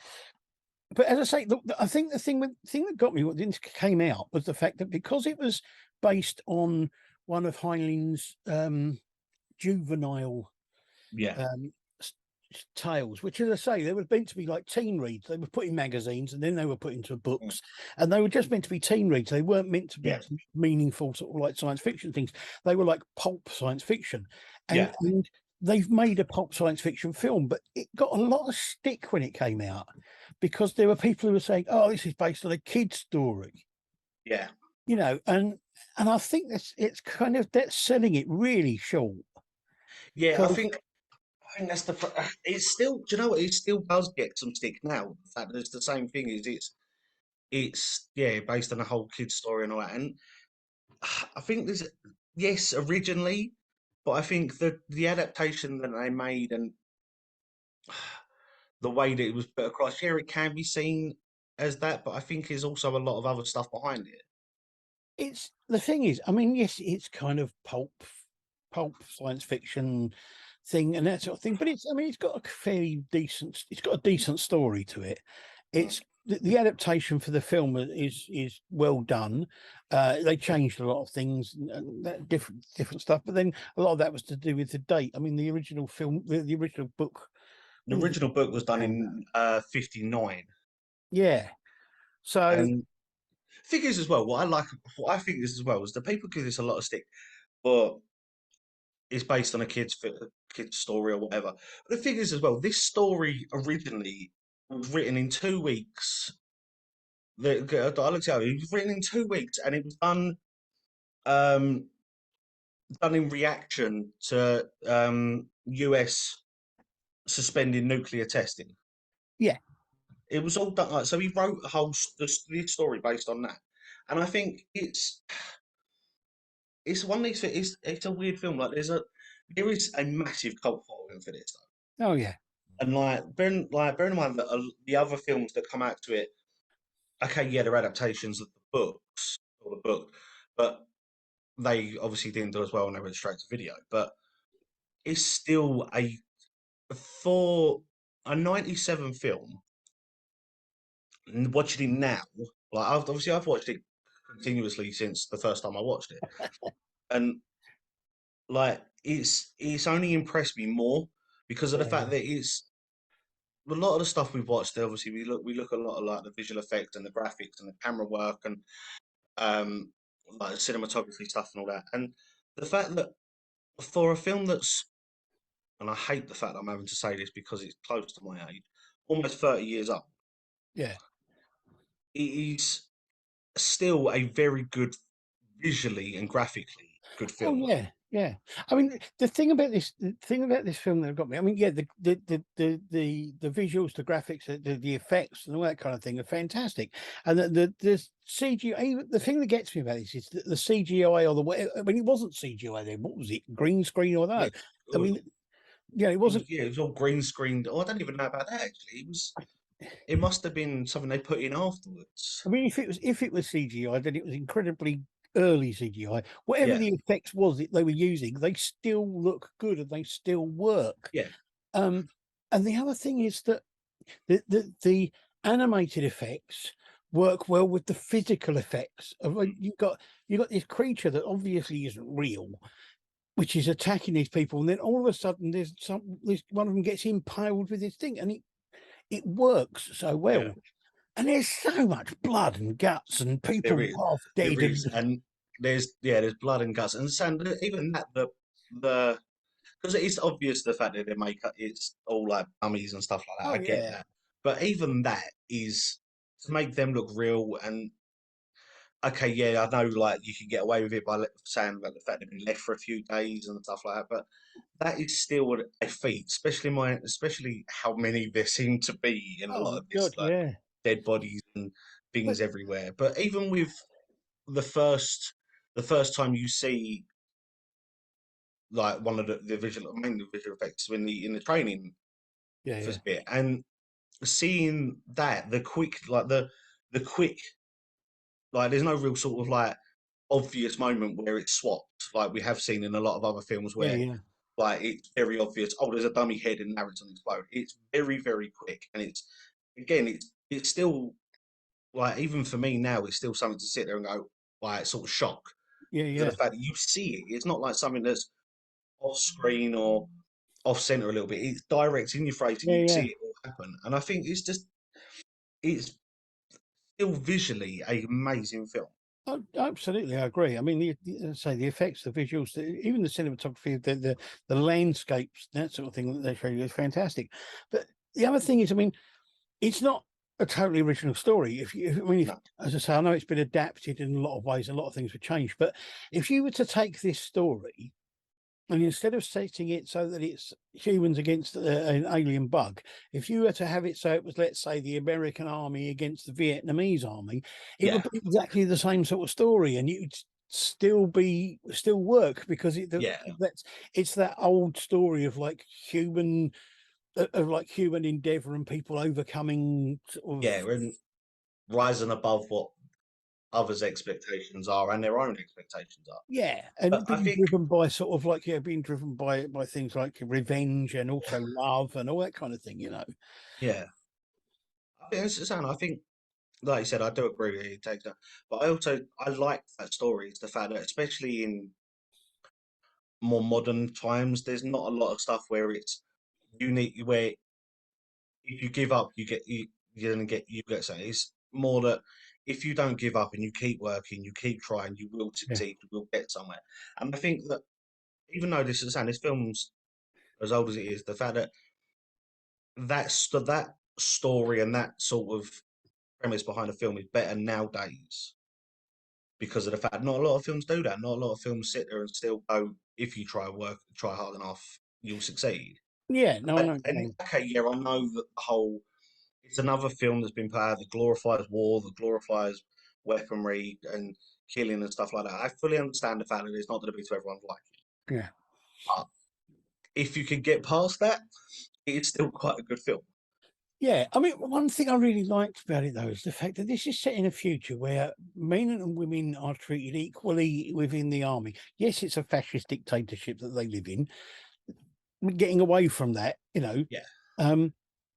[SPEAKER 1] But as I say, I think the thing that got me when this came out was the fact that because it was based on one of Heinlein's juvenile
[SPEAKER 2] that.
[SPEAKER 1] um, tales, which, as I say, they were meant to be like teen reads. They were put in magazines and then they were put into
[SPEAKER 2] Mm.
[SPEAKER 1] books, and they were just meant to be teen reads. They weren't meant to be
[SPEAKER 2] Yeah,
[SPEAKER 1] meaningful, sort of like science fiction things. They were like pulp science fiction,
[SPEAKER 2] yeah,
[SPEAKER 1] and they've made a pulp science fiction film, but it got a lot of stick when it came out because there were people who were saying, "Oh, this is based on a kid's story,"
[SPEAKER 2] yeah,
[SPEAKER 1] and I think it's kind of that's selling it really short
[SPEAKER 2] yeah.
[SPEAKER 1] because
[SPEAKER 2] I think that's it's still. Do you know what? It still does get some stick now. The fact that it's the same thing is it's yeah based on a whole kid's story and all that. And I think there's yes originally, but I think the adaptation that they made and the way that it was put across, yeah, it can be seen as that, but I think there's also a lot of other stuff behind it.
[SPEAKER 1] it's the thing is, I mean, yes, it's kind of pulp science fiction thing and that sort of thing, but I mean, it's got a decent story to it.
[SPEAKER 2] Mm.
[SPEAKER 1] It's the adaptation for the film is well done. They changed a lot of things, and that different stuff, but then a lot of that was to do with the date. I mean, the original film, the original book,
[SPEAKER 2] The
[SPEAKER 1] when did
[SPEAKER 2] original book was
[SPEAKER 1] it
[SPEAKER 2] done
[SPEAKER 1] came out?
[SPEAKER 2] in '59,
[SPEAKER 1] Yeah, so
[SPEAKER 2] and thing is as well, what I think is as well is that people give this a lot of stick, but it's based on a kid's story or whatever. But the thing is as well, this story originally was written in 2 weeks. I looked at it, it was written in 2 weeks, and it was um, done in reaction to US suspending nuclear testing.
[SPEAKER 1] yeah,
[SPEAKER 2] It was all done like so. He wrote a whole this story based on that, and I think it's one of these. It's a weird film. Like there is a massive cult following for this,
[SPEAKER 1] oh yeah,
[SPEAKER 2] though. And bearing in mind that the other films that come out to it, okay, yeah, they're adaptations of the books or the book, but they obviously didn't do as well, and they went straight to video. But it's still a for a '97 film, and watching it now, like I've watched it continuously since the first time I watched it, and like it's only impressed me more because of the
[SPEAKER 1] Yeah,
[SPEAKER 2] fact that it's a lot of the stuff we've watched. Obviously, we look a lot at like the visual effects and the graphics and the camera work and um like cinematography stuff and all that. And the fact that for a film that's, and I hate the fact I'm having to say this because it's close to my age, almost 30 years old,
[SPEAKER 1] yeah.
[SPEAKER 2] it is still a very good visually and graphically good
[SPEAKER 1] Oh
[SPEAKER 2] film.
[SPEAKER 1] yeah, yeah. I mean, the thing about this film that got me. I mean, yeah, the visuals, the graphics, the effects, and all that kind of thing are fantastic. And the CGI. The thing that gets me about this is the CGI or the way. I mean, it wasn't CGI then. What was it? Green screen or
[SPEAKER 2] Yeah,
[SPEAKER 1] no? I
[SPEAKER 2] uh,
[SPEAKER 1] mean, yeah, it
[SPEAKER 2] it was
[SPEAKER 1] wasn't.
[SPEAKER 2] yeah, it was all green screened. Oh, I don't even know about that actually. It must have been something they put in afterwards.
[SPEAKER 1] I mean, if it was CGI, then it was incredibly early CGI. Whatever
[SPEAKER 2] Yeah,
[SPEAKER 1] the effects was that they were using, they still look good and they still work.
[SPEAKER 2] yeah,
[SPEAKER 1] Um, and the other thing is that the animated effects work well with the physical effects. Of like, you've got this creature that obviously isn't real, which is attacking these people, and then all of a sudden this one of them gets impaled with this thing, and it works so
[SPEAKER 2] yeah.
[SPEAKER 1] well. And there's so much blood and guts and
[SPEAKER 2] There
[SPEAKER 1] people
[SPEAKER 2] is,
[SPEAKER 1] half dead
[SPEAKER 2] and there's blood and guts, and even that the because it's obvious the fact that they make it's all like mummies and stuff like that.
[SPEAKER 1] oh
[SPEAKER 2] I get
[SPEAKER 1] yeah,
[SPEAKER 2] that, but even that is to make them look real. And okay, yeah, I know like you can get away with it by saying about the fact they've been left for a few days and stuff like that, but that is still a feat, especially how many there seem to be in a
[SPEAKER 1] oh
[SPEAKER 2] lot
[SPEAKER 1] my
[SPEAKER 2] of this,
[SPEAKER 1] god,
[SPEAKER 2] like
[SPEAKER 1] yeah.
[SPEAKER 2] dead bodies and
[SPEAKER 1] But
[SPEAKER 2] things everywhere. But even with the first the first time you see like one of the visual mainly visual effects in the training
[SPEAKER 1] yeah,
[SPEAKER 2] for a
[SPEAKER 1] yeah,
[SPEAKER 2] bit, and seeing that the quick, like there's no real sort of like obvious moment where it's swapped like we have seen in a lot of other films
[SPEAKER 1] yeah,
[SPEAKER 2] where
[SPEAKER 1] yeah,
[SPEAKER 2] like it's very obvious, oh there's a dummy head and now it's on explode. It's very very quick, and it's again it's still like even for me now it's still something to sit there and go like sort of shock
[SPEAKER 1] yeah,
[SPEAKER 2] because of
[SPEAKER 1] yeah,
[SPEAKER 2] the fact that you see it. It's not like something that's off screen or off center a little bit. It's direct in your face and
[SPEAKER 1] yeah,
[SPEAKER 2] you
[SPEAKER 1] yeah.
[SPEAKER 2] see it all happen. And I think it's still visually an amazing film.
[SPEAKER 1] Oh, absolutely, I agree. I mean, as I say the effects, the visuals, even the cinematography, the landscapes, that sort of thing that they show you is fantastic. But the other thing is, I mean, it's not a totally original story. I mean,
[SPEAKER 2] No,
[SPEAKER 1] as I say, I know it's been adapted in a lot of ways, a lot of things were changed. But if you were to take this story and instead of setting it so that it's humans against an alien bug, if you were to have it so it was, let's say, the American army against the Vietnamese army, it would
[SPEAKER 2] yeah,
[SPEAKER 1] be exactly the same sort of story, and you'd still work because
[SPEAKER 2] yeah,
[SPEAKER 1] that's it's that old story of like human endeavor and people overcoming sort of
[SPEAKER 2] yeah, and rising above what others' expectations are and their own expectations are.
[SPEAKER 1] yeah,
[SPEAKER 2] But
[SPEAKER 1] and
[SPEAKER 2] I
[SPEAKER 1] being
[SPEAKER 2] think,
[SPEAKER 1] driven by sort of like being driven by things like revenge and also love and all that kind of thing, you know.
[SPEAKER 2] yeah, I think, like you said, I do agree with you. It takes that, but I like that story. It's the fact that, especially in more modern times, there's not a lot of stuff where it's unique. Where if you give up, you're gonna get something. It's more that if you don't give up and you keep working, you keep trying, you will
[SPEAKER 1] Yeah,
[SPEAKER 2] succeed. You will get somewhere. And I think that even though this is saying this film's as old as it is, the fact that that story and that sort of premise behind a film is better nowadays because of the fact not a lot of films do that. Not a lot of films sit there and still go, if you try hard enough, you'll succeed.
[SPEAKER 1] yeah, no, I know what you're
[SPEAKER 2] And
[SPEAKER 1] saying.
[SPEAKER 2] okay, yeah, I know that the whole it's another film that's been put out that glorifies war, that glorifies weaponry and killing and stuff like that. I fully understand the fact that it's not going to be to everyone's liking.
[SPEAKER 1] Yeah.
[SPEAKER 2] But if you can get past that, it's still quite a good film.
[SPEAKER 1] Yeah, I mean, one thing I really liked about it though is the fact that this is set in a future where men and women are treated equally within the army. Yes, it's a fascist dictatorship that they live in, getting away from that,
[SPEAKER 2] Yeah,
[SPEAKER 1] um,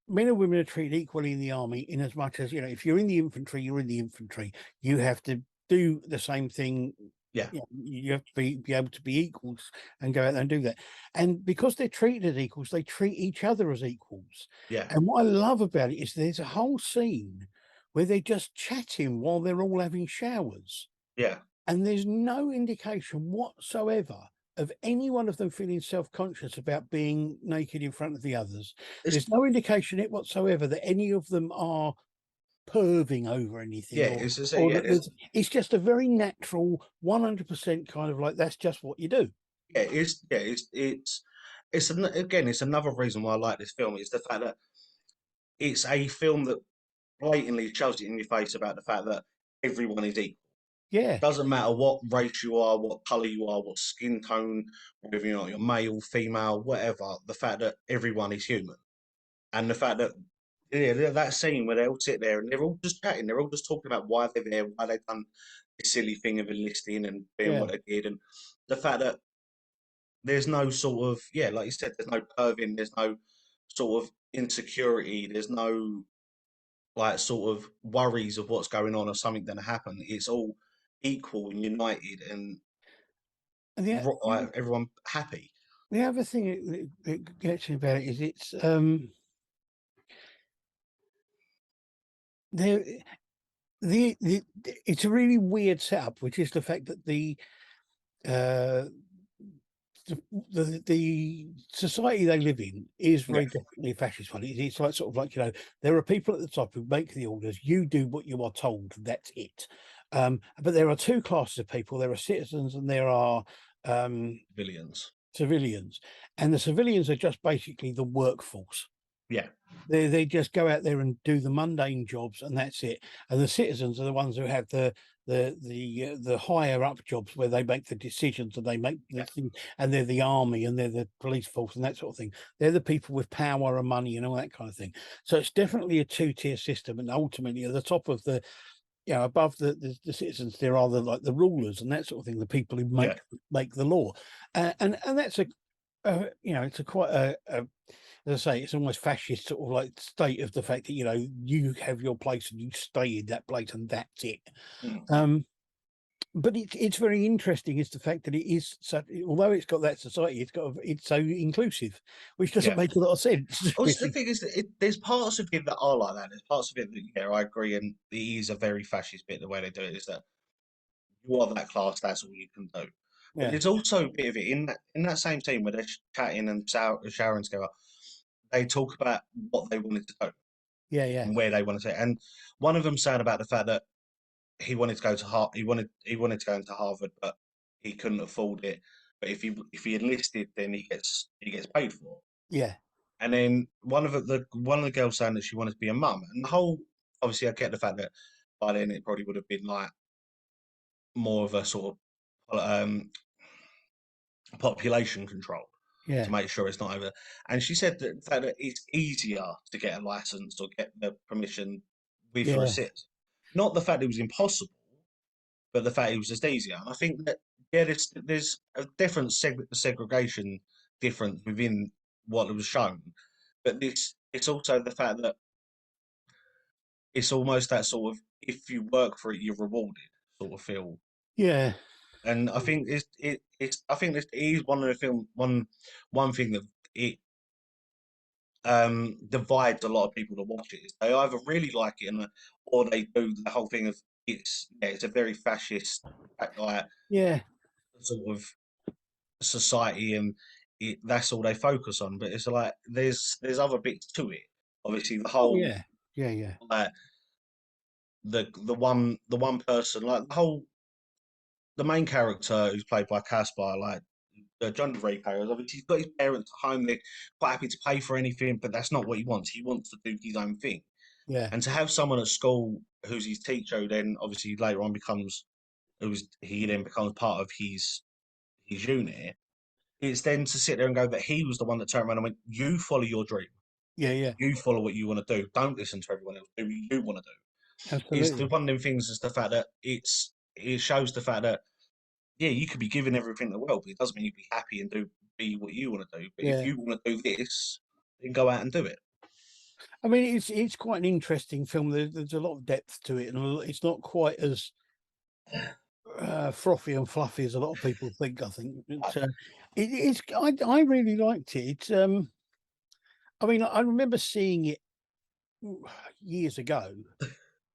[SPEAKER 1] men and women are treated equally in the army, in as much as, if you're in the infantry, you're in the infantry. You have to do the same thing.
[SPEAKER 2] yeah,
[SPEAKER 1] You have to be able to be equals and go out there and do that. And because they're treated as equals, they treat each other as equals.
[SPEAKER 2] yeah,
[SPEAKER 1] And what I love about it is there's a whole scene where they're just chatting while they're all having showers.
[SPEAKER 2] yeah.
[SPEAKER 1] And there's no indication whatsoever of any one of them feeling self-conscious about being naked in front of the others.
[SPEAKER 2] It's
[SPEAKER 1] There's no indication it whatsoever that any of them are perving over anything,
[SPEAKER 2] yeah,
[SPEAKER 1] or
[SPEAKER 2] it's just,
[SPEAKER 1] or
[SPEAKER 2] yeah,
[SPEAKER 1] that it's just a very natural 100% kind of like that's just what you do.
[SPEAKER 2] again, it's another reason why I like this film is the fact that it's a film that blatantly shows it in your face about the fact that everyone is equal.
[SPEAKER 1] Yeah,
[SPEAKER 2] Doesn't matter what race you are, what color you are, what skin tone, whether you're male, female, whatever. The fact that everyone is human, and the fact that that scene where they all sit there and they're all just chatting, they're all just talking about why they're there, why they've done this silly thing of enlisting and doing
[SPEAKER 1] yeah.
[SPEAKER 2] what they did, and the fact that there's no sort of, yeah, like you said, there's no perving, there's no sort of insecurity, there's no like sort of worries of what's going on or something going to happen. It's all equal and united and
[SPEAKER 1] And
[SPEAKER 2] like, everyone happy.
[SPEAKER 1] the other thing that gets me about it is it's there the it's a really weird setup, which is the fact that uh the society they live in is
[SPEAKER 2] Yeah,
[SPEAKER 1] very definitely a fascist one. It's like sort of like, there are people at the top who make the orders. You do what you are told. That's it. But there are two classes of people. There are citizens and there are um,
[SPEAKER 2] billions.
[SPEAKER 1] civilians, and the civilians are just basically the workforce.
[SPEAKER 2] Yeah,
[SPEAKER 1] They just go out there and do the mundane jobs, and that's it. And the citizens are the ones who have the higher up jobs where they make the decisions and they make the
[SPEAKER 2] yeah,
[SPEAKER 1] thing, and they're the army and they're the police force and that sort of thing. They're the people with power and money and all that kind of thing. So it's definitely a two-tier system, and ultimately at the top of above the citizens, there are the rulers and that sort of thing, the people who
[SPEAKER 2] yeah.
[SPEAKER 1] make the law, and that's it's a quite as I say, it's almost fascist sort of like state of the fact that you have your place and you stay in that place and that's it.
[SPEAKER 2] Mm.
[SPEAKER 1] Um, but it's very interesting is the fact that it is such, although it's got that society, it's so inclusive, which doesn't
[SPEAKER 2] Yeah.
[SPEAKER 1] make a lot of sense.
[SPEAKER 2] Also, the thing is that there's parts of it that are like that. There's parts of it that, yeah, I agree, and it is a very fascist bit. The way they do it is that you are that class, that's all you can do. But
[SPEAKER 1] Yeah,
[SPEAKER 2] there's also a bit of it in that same scene where they're chatting and showering together. They talk about what they wanted to do
[SPEAKER 1] yeah, yeah,
[SPEAKER 2] and where they wanted to. And one of them said about the fact that he wanted to go to he wanted to go into Harvard, but he couldn't afford it. But if he enlisted, then he gets paid for it.
[SPEAKER 1] yeah,
[SPEAKER 2] And then one of the girls saying that she wanted to be a mum, and the whole obviously I get the fact that by then it probably would have been like more of a sort of population control to
[SPEAKER 1] yeah,
[SPEAKER 2] make sure it's not over. And she said that the fact that it's easier to get a license or get the permission with for a
[SPEAKER 1] yeah,
[SPEAKER 2] citizen, not the fact it was impossible, but the fact it was just easier. And I think that yeah, there's a different segregation difference within what was shown, but this it's also the fact that it's almost that sort of if you work for it, you're rewarded sort of feel.
[SPEAKER 1] yeah,
[SPEAKER 2] And I think I think it is one of the one thing that it divides a lot of people to watch it is they either really like it or they do the whole thing of it's a very fascist like
[SPEAKER 1] yeah.
[SPEAKER 2] sort of society and that's all they focus on. But it's like there's other bits to it. Obviously, the
[SPEAKER 1] Oh
[SPEAKER 2] whole
[SPEAKER 1] yeah, yeah, yeah,
[SPEAKER 2] like the one person like the main character who's played by Caspar like John Rico, obviously he's got his parents at home. They're quite happy to pay for anything, but that's not what he wants. He wants to do his own thing.
[SPEAKER 1] yeah,
[SPEAKER 2] And to have someone at school who's his teacher, who then obviously later on he then becomes part of his unit. It's then to sit there and go that he was the one that turned around and went, "You follow your dream.
[SPEAKER 1] yeah, yeah.
[SPEAKER 2] You follow what you want to do. Don't listen to everyone else. Do what you want to do." It's the
[SPEAKER 1] Absolutely.
[SPEAKER 2] one of them things is the fact that it shows the fact that yeah, you could be given everything in the world, but it doesn't mean you be happy and be what you want to do. But if
[SPEAKER 1] Yeah.
[SPEAKER 2] you want to do this, then go out and do it.
[SPEAKER 1] I mean, it's quite an interesting film. There's a lot of depth to it, and it's not quite as frothy and fluffy as a lot of people think. I think it's. I really liked it. It's. I mean, I remember seeing it years ago,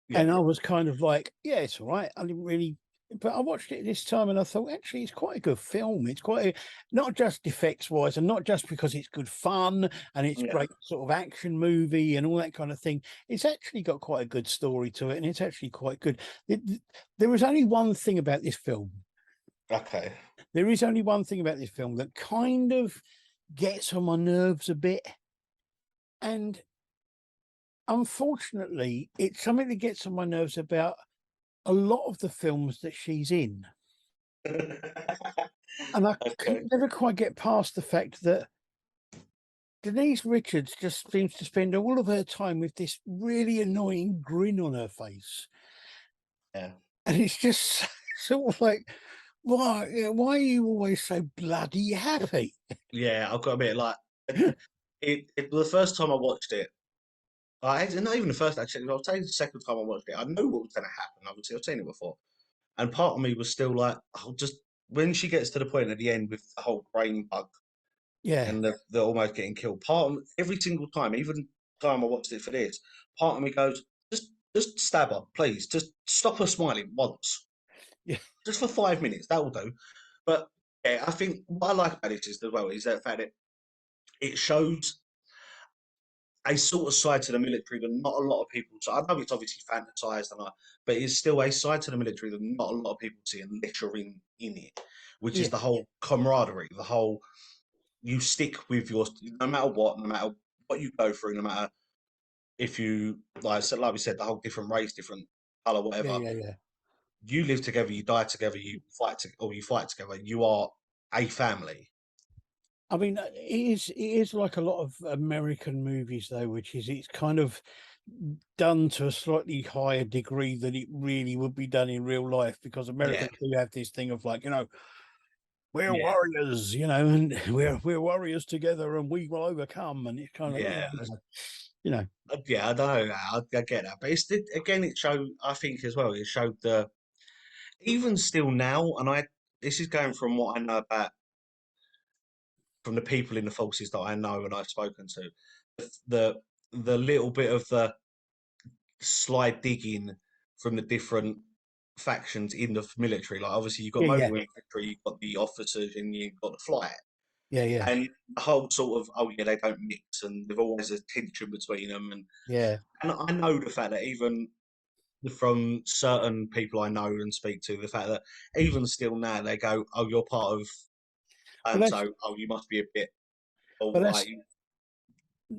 [SPEAKER 2] Yeah.
[SPEAKER 1] and I was kind of like, yeah, it's all right. I didn't really, but I watched it this time and I thought, actually, it's quite a good film. It's quite not just effects wise and not just because it's good fun and it's
[SPEAKER 2] Yeah.
[SPEAKER 1] great sort of action movie and all that kind of thing. It's actually got quite a good story to it and it's actually quite good. There was only one thing about this film.
[SPEAKER 2] Okay.
[SPEAKER 1] There is only one thing about this film that kind of gets on my nerves a bit. And unfortunately, it's something that gets on my nerves about a lot of the films that she's in. And I
[SPEAKER 2] Okay.
[SPEAKER 1] can never quite get past the fact that Denise Richards just seems to spend all of her time with this really annoying grin on her face.
[SPEAKER 2] Yeah.
[SPEAKER 1] And it's just sort of like, why are you always so bloody happy?
[SPEAKER 2] Yeah, I've got a bit like the first time I watched it. Not even the first actually. I'll tell you the second time I watched it. I knew what was going to happen. Obviously, I've seen it before, and part of me was still like, "I'll just." When she gets to the point at the end with the whole brain bug
[SPEAKER 1] Yeah,
[SPEAKER 2] and they're almost getting killed, part of every single time, even time I watched it for this, part of me goes, "Just stab her, please. Just stop her smiling once,
[SPEAKER 1] yeah,
[SPEAKER 2] just for 5 minutes. That will do." But yeah, I think what I like about it is as well is the fact that it shows a sort of side to the military that not a lot of people. So I know it's obviously fantasized and but it's still a side to the military that not a lot of people see unless you're in it, which is
[SPEAKER 1] yeah,
[SPEAKER 2] the whole camaraderie, the whole you stick with your no matter what, no matter what you go through, no matter if you like we said, the whole different race, different color,
[SPEAKER 1] yeah,
[SPEAKER 2] whatever.
[SPEAKER 1] yeah, yeah.
[SPEAKER 2] You live together, you die together, or you fight together. You are a family.
[SPEAKER 1] I mean, it is like a lot of American movies though, which is it's kind of done to a slightly higher degree than it really would be done in real life because
[SPEAKER 2] Yeah,
[SPEAKER 1] Americans do have this thing of like, we're
[SPEAKER 2] yeah,
[SPEAKER 1] warriors, and we're warriors together and we will overcome. And it's kind of like,
[SPEAKER 2] yeah.
[SPEAKER 1] you know,
[SPEAKER 2] Yeah, I know that. I get that, but again, it showed. I think as well, it showed the even still now, and this is going from what I know about from the people in the forces that I know and I've spoken to, the the little bit of the slide digging from the different factions in the military. Like obviously you've got
[SPEAKER 1] yeah,
[SPEAKER 2] mobile
[SPEAKER 1] yeah,
[SPEAKER 2] infantry, you've got the officers, and you've got the flight.
[SPEAKER 1] yeah, yeah,
[SPEAKER 2] And the whole sort of oh yeah they don't mix, and there's always a tension between them,
[SPEAKER 1] yeah.
[SPEAKER 2] and I know the fact that even from certain people I know and speak to, the fact that even still now they go, "Oh, you're part of,"
[SPEAKER 1] But
[SPEAKER 2] and
[SPEAKER 1] that's
[SPEAKER 2] so, "Oh, you must be a bit all
[SPEAKER 1] but
[SPEAKER 2] right."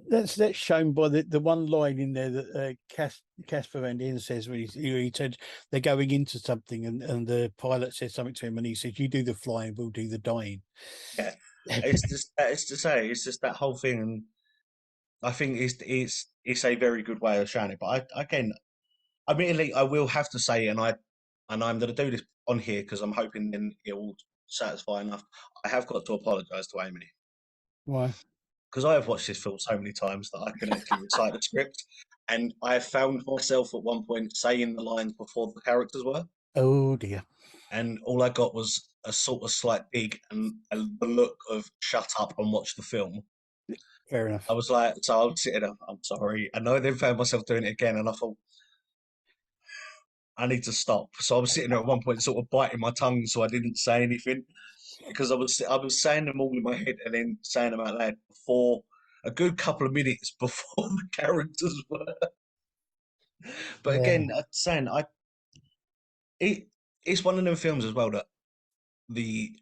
[SPEAKER 1] that's shown by the one line in there that Casper Van Dien says when he said they're going into something and the pilot says something to him and he says, "You do the flying, we'll do the dying."
[SPEAKER 2] Yeah, it's just it's to say it's just that whole thing, and I think it's a very good way of showing it. But again, admittedly, I will have to say, and I'm going to do this on here because I'm hoping then it will satisfy enough. I have got to apologise to Amy
[SPEAKER 1] Why?
[SPEAKER 2] because I have watched this film so many times that I can actually recite the script, and I have found myself at one point saying the lines before the characters were,
[SPEAKER 1] Oh dear.
[SPEAKER 2] and all I got was a sort of slight dig and the look of "shut up and watch the film."
[SPEAKER 1] Fair
[SPEAKER 2] I
[SPEAKER 1] enough.
[SPEAKER 2] was like, so I was sitting there, I'm sorry, and I then found myself doing it again, and I thought I need to stop. So I was sitting there at one point, sort of biting my tongue, so I didn't say anything because I was saying them all in my head and then saying them out loud before a good couple of minutes before the characters were. But
[SPEAKER 1] Yeah,
[SPEAKER 2] again, saying it it's one of them films as well that the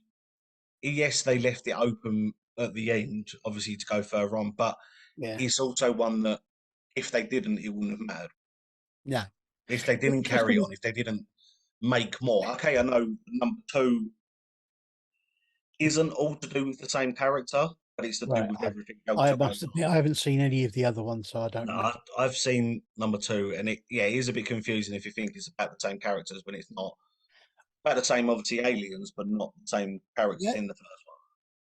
[SPEAKER 2] yes they left it open at the end, obviously to go further on, but
[SPEAKER 1] yeah.
[SPEAKER 2] it's also one that if they didn't, it wouldn't have mattered.
[SPEAKER 1] Yeah.
[SPEAKER 2] If they
[SPEAKER 1] Well,
[SPEAKER 2] didn't
[SPEAKER 1] I was
[SPEAKER 2] carry
[SPEAKER 1] gonna
[SPEAKER 2] on, if they didn't make more. Okay, I know number two isn't all to do with the same character, but it's to do
[SPEAKER 1] right.
[SPEAKER 2] with everything else
[SPEAKER 1] I
[SPEAKER 2] going
[SPEAKER 1] must
[SPEAKER 2] on.
[SPEAKER 1] admit I haven't seen any of the other ones, so I don't
[SPEAKER 2] No,
[SPEAKER 1] know.
[SPEAKER 2] I've seen number two, and it is a bit confusing if you think it's about the same characters when it's not. about the same, obviously, aliens, but not the same characters
[SPEAKER 1] Yeah.
[SPEAKER 2] in the first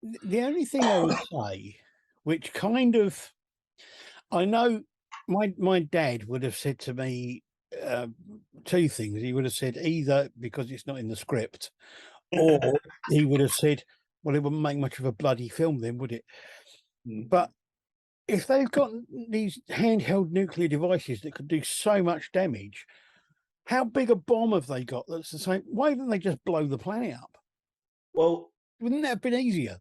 [SPEAKER 2] one.
[SPEAKER 1] The only thing I would say, which kind of, I know my dad would have said to me uh, two things. He would have said either because it's not in the script, or he would have said, well, it wouldn't make much of a bloody film then, would it?
[SPEAKER 2] Mm.
[SPEAKER 1] But if they've got these handheld nuclear devices that could do so much damage, how big a bomb have they got that's the same? Why don't they just blow the planet up?
[SPEAKER 2] Well,
[SPEAKER 1] Wouldn't that have been easier?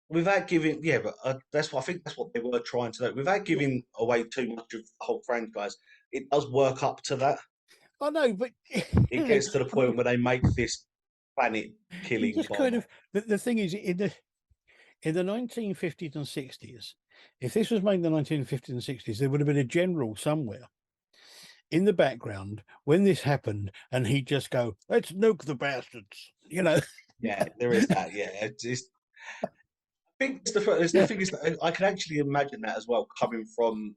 [SPEAKER 2] without giving, yeah, but that's what I think. That's what they were trying to do. Without
[SPEAKER 1] Yeah,
[SPEAKER 2] giving away too much of the whole franchise, it does work up to that.
[SPEAKER 1] I know, but
[SPEAKER 2] It gets to the
[SPEAKER 1] I mean,
[SPEAKER 2] point where they make this
[SPEAKER 1] you
[SPEAKER 2] planet-killing
[SPEAKER 1] just kind
[SPEAKER 2] bomb.
[SPEAKER 1] of the thing is in the 1950s and 60s, if this was made in the 1950s and 60s, there would have been a general somewhere in the background when this happened, and he'd just go, "Let's nuke the bastards," you know.
[SPEAKER 2] Yeah, there is that. Yeah, I think it's the
[SPEAKER 1] Yeah,
[SPEAKER 2] thing is that I can actually imagine that as well, coming from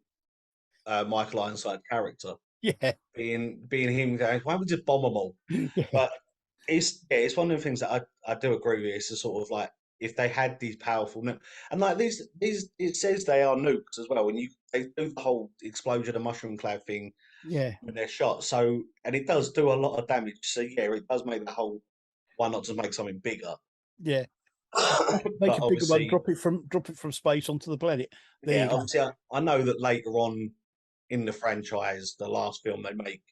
[SPEAKER 2] Michael Ironside's character,
[SPEAKER 1] yeah,
[SPEAKER 2] being him going, "Why would you bomb them all?"
[SPEAKER 1] yeah,
[SPEAKER 2] But it's one of the things that I do agree with. It's a sort of like if they had these powerful nukes, and like these it says they are nukes as well. When they do the whole explosion of mushroom cloud thing
[SPEAKER 1] yeah,
[SPEAKER 2] when they're shot, so and it does do a lot of damage. So yeah, it does make the whole why not just make something bigger?
[SPEAKER 1] yeah.
[SPEAKER 2] But
[SPEAKER 1] Make a bigger one,
[SPEAKER 2] obviously,
[SPEAKER 1] drop it from space onto the planet. There
[SPEAKER 2] yeah,
[SPEAKER 1] you go.
[SPEAKER 2] obviously I know that later on in the franchise, the last film they make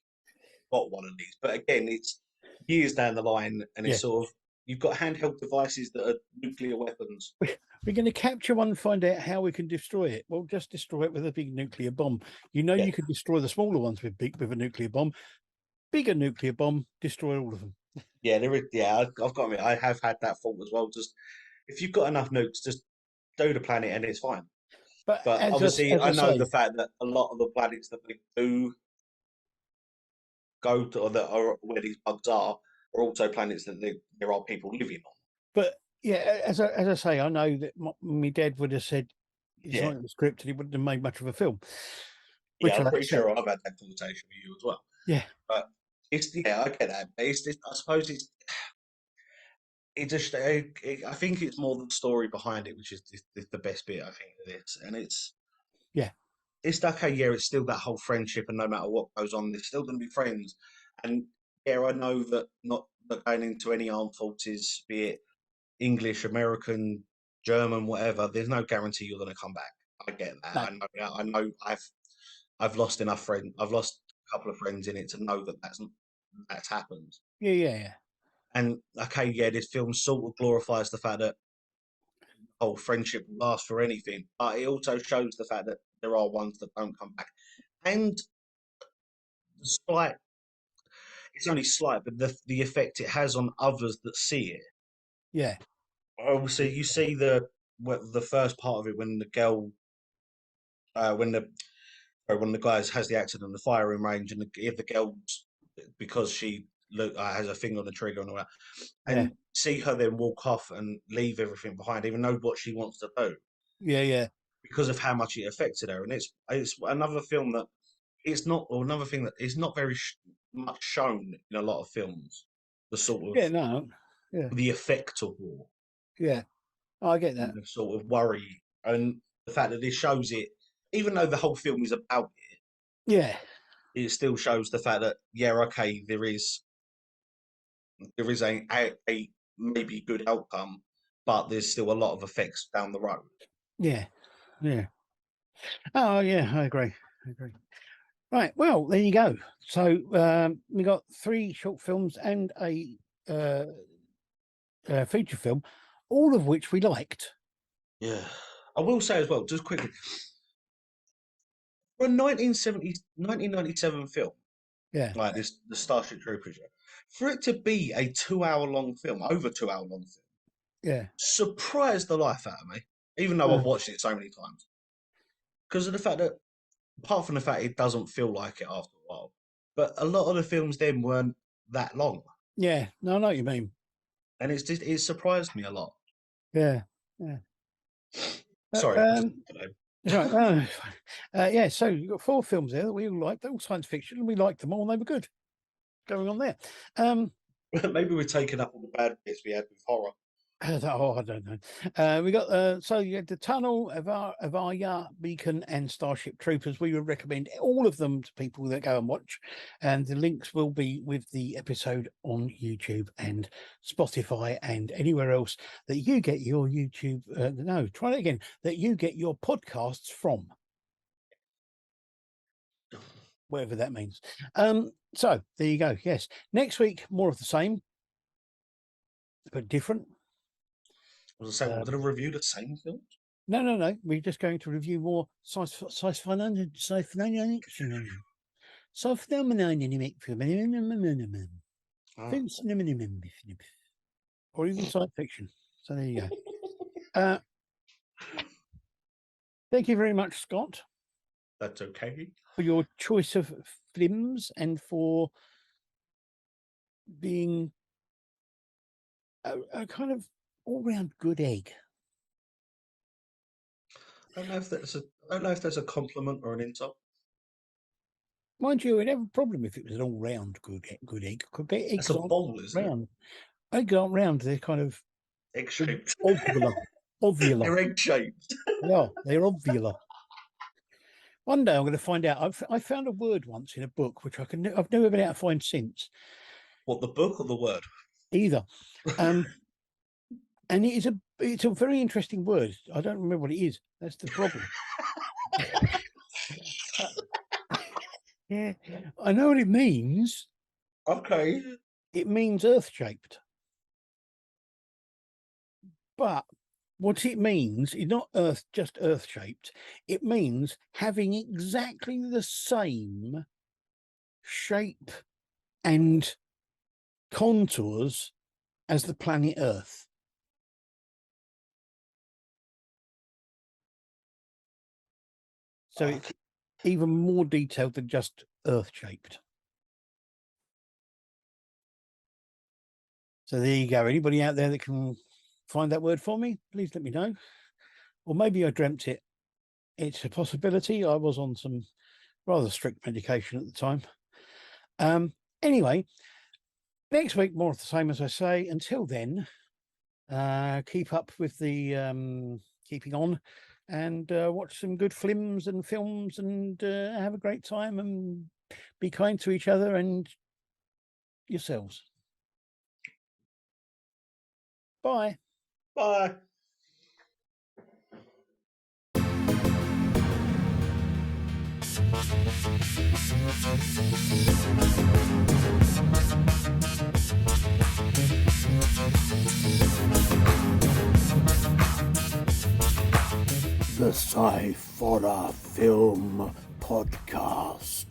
[SPEAKER 2] got one of these, but again, it's years down the line, and
[SPEAKER 1] Yeah.
[SPEAKER 2] it's sort of you've got handheld devices that are nuclear weapons.
[SPEAKER 1] We're going to capture one and find out how we can destroy it. Well, just destroy it with a big nuclear bomb. You know,
[SPEAKER 2] Yeah,
[SPEAKER 1] you could destroy the smaller ones with a nuclear bomb. Bigger nuclear bomb, destroy all of them.
[SPEAKER 2] yeah, there is. Yeah, I've got to admit, I have had that thought as well. Just if you've got enough nukes, just do the planet and it's fine.
[SPEAKER 1] But
[SPEAKER 2] But obviously,
[SPEAKER 1] as
[SPEAKER 2] I
[SPEAKER 1] I
[SPEAKER 2] know the
[SPEAKER 1] say,
[SPEAKER 2] fact that a lot of the planets that they do go to, or that are where these bugs are also planets that there are people living on.
[SPEAKER 1] but yeah, as I say, I know that my dad would have said it's
[SPEAKER 2] Yeah,
[SPEAKER 1] not in the script, and he wouldn't have made much of a film,
[SPEAKER 2] yeah,
[SPEAKER 1] which
[SPEAKER 2] I'm
[SPEAKER 1] I
[SPEAKER 2] pretty
[SPEAKER 1] accept.
[SPEAKER 2] sure I've had that conversation with you as well.
[SPEAKER 1] Yeah,
[SPEAKER 2] But it's yeah, I get that. But I suppose it just I think it's more the story behind it, which is the best bit I think of this, and
[SPEAKER 1] yeah,
[SPEAKER 2] it's okay. Yeah, it's still that whole friendship, and no matter what goes on, they're still going to be friends. And yeah, I know that not going into any armed forces, be it English, American, German, whatever. There's no guarantee you're going to come back. I get that.
[SPEAKER 1] no,
[SPEAKER 2] I know. I know. I've lost enough friends. I've lost a couple of friends in it to know that that's happened.
[SPEAKER 1] yeah, yeah, yeah,
[SPEAKER 2] And okay, yeah, this film sort of glorifies the fact that whole friendship will last for anything, but it also shows the fact that there are ones that don't come back. And the slight, it's only slight, but the effect it has on others that see it.
[SPEAKER 1] yeah,
[SPEAKER 2] Obviously, you see the first part of it when the girl, when the one of the guys has the accident on the firing range, and if the girl, because she has a finger on the trigger and all that,
[SPEAKER 1] yeah,
[SPEAKER 2] and see her then walk off and leave everything behind, even though what she wants to do,
[SPEAKER 1] yeah, yeah,
[SPEAKER 2] because of how much it affected her. And it's another film that it's not, or another thing that is not very much shown in a lot of films. The sort of
[SPEAKER 1] yeah. No, yeah,
[SPEAKER 2] the effect of war,
[SPEAKER 1] yeah. I get
[SPEAKER 2] and
[SPEAKER 1] that.
[SPEAKER 2] the sort of worry, and the fact that this shows it, even though the whole film is about
[SPEAKER 1] Yeah,
[SPEAKER 2] it still shows the fact that yeah, okay, there is a maybe good outcome, but there's still a lot of effects down the road.
[SPEAKER 1] yeah, yeah. Oh, yeah. I agree. I agree. Right. Well, there you go. So we got 3 short films and uh, a feature film, all of which we liked.
[SPEAKER 2] Yeah, I will say as well, just quickly, for a 1997 film
[SPEAKER 1] Yeah,
[SPEAKER 2] like this, the Starship Troopers, yeah, for it to be a 2 hour long film, over 2 hour long film,
[SPEAKER 1] yeah,
[SPEAKER 2] surprised the life out of me. Even though I've
[SPEAKER 1] uh,
[SPEAKER 2] watched it so many times, because of the fact that, apart from the fact it doesn't feel like it after a while, but a lot of the films then weren't that long,
[SPEAKER 1] yeah. No, I know what you mean.
[SPEAKER 2] and it surprised me a lot.
[SPEAKER 1] Yeah, yeah.
[SPEAKER 2] Sorry, I just
[SPEAKER 1] That's right. Yeah. So you've got 4 films there that we all liked. They're all science fiction, and we liked them all. And they were good. Going on there. Um,
[SPEAKER 2] Maybe we're taking up all the bad bits we had with horror.
[SPEAKER 1] Oh, I don't know. We got so you had the Tunnel, Avarya, Beacon, and Starship Troopers. We would recommend all of them to people that go and watch, and the links will be with the episode on YouTube and Spotify and anywhere else that you get your YouTube. No, try it again. That you get your podcasts from, whatever that means. So there you go. Yes, next week more of the same, but different.
[SPEAKER 2] I was saying, we're going to review the same film.
[SPEAKER 1] No. We're just going to review more sci-fi. Or even science fiction. So there you go. Thank you very much, Scott.
[SPEAKER 2] That's okay.
[SPEAKER 1] For your choice of films and for being a kind of all-round good egg.
[SPEAKER 2] I don't know if that's a compliment or an insult.
[SPEAKER 1] Mind you, I'd have a problem if it was an all-round good egg. Could get eggs
[SPEAKER 2] It's a bowl, isn't
[SPEAKER 1] round. Eggs aren't round. They're kind of
[SPEAKER 2] it? Egg shaped.
[SPEAKER 1] Ovular.
[SPEAKER 2] They're egg shaped.
[SPEAKER 1] Yeah, they're ovular. One day I'm going to find out. I found a word once in a book which I've never been able to find since.
[SPEAKER 2] What, the book or the word?
[SPEAKER 1] Either. And it's a very interesting word. I don't remember what it is. That's the problem. Yeah, I know what it means.
[SPEAKER 2] Okay.
[SPEAKER 1] It means earth-shaped. But what it means is not just earth-shaped. It means having exactly the same shape and contours as the planet Earth. So it's even more detailed than just earth-shaped. So there you go. Anybody out there that can find that word for me, please let me know. Or maybe I dreamt it. It's a possibility. I was on some rather strict medication at the time. Anyway, next week, more of the same, as I say. Until then, keep up with the keeping on and watch some good films and films and have a great time and be kind to each other and yourselves. Bye.
[SPEAKER 2] Bye.
[SPEAKER 1] The Sci-Fi Film Podcast.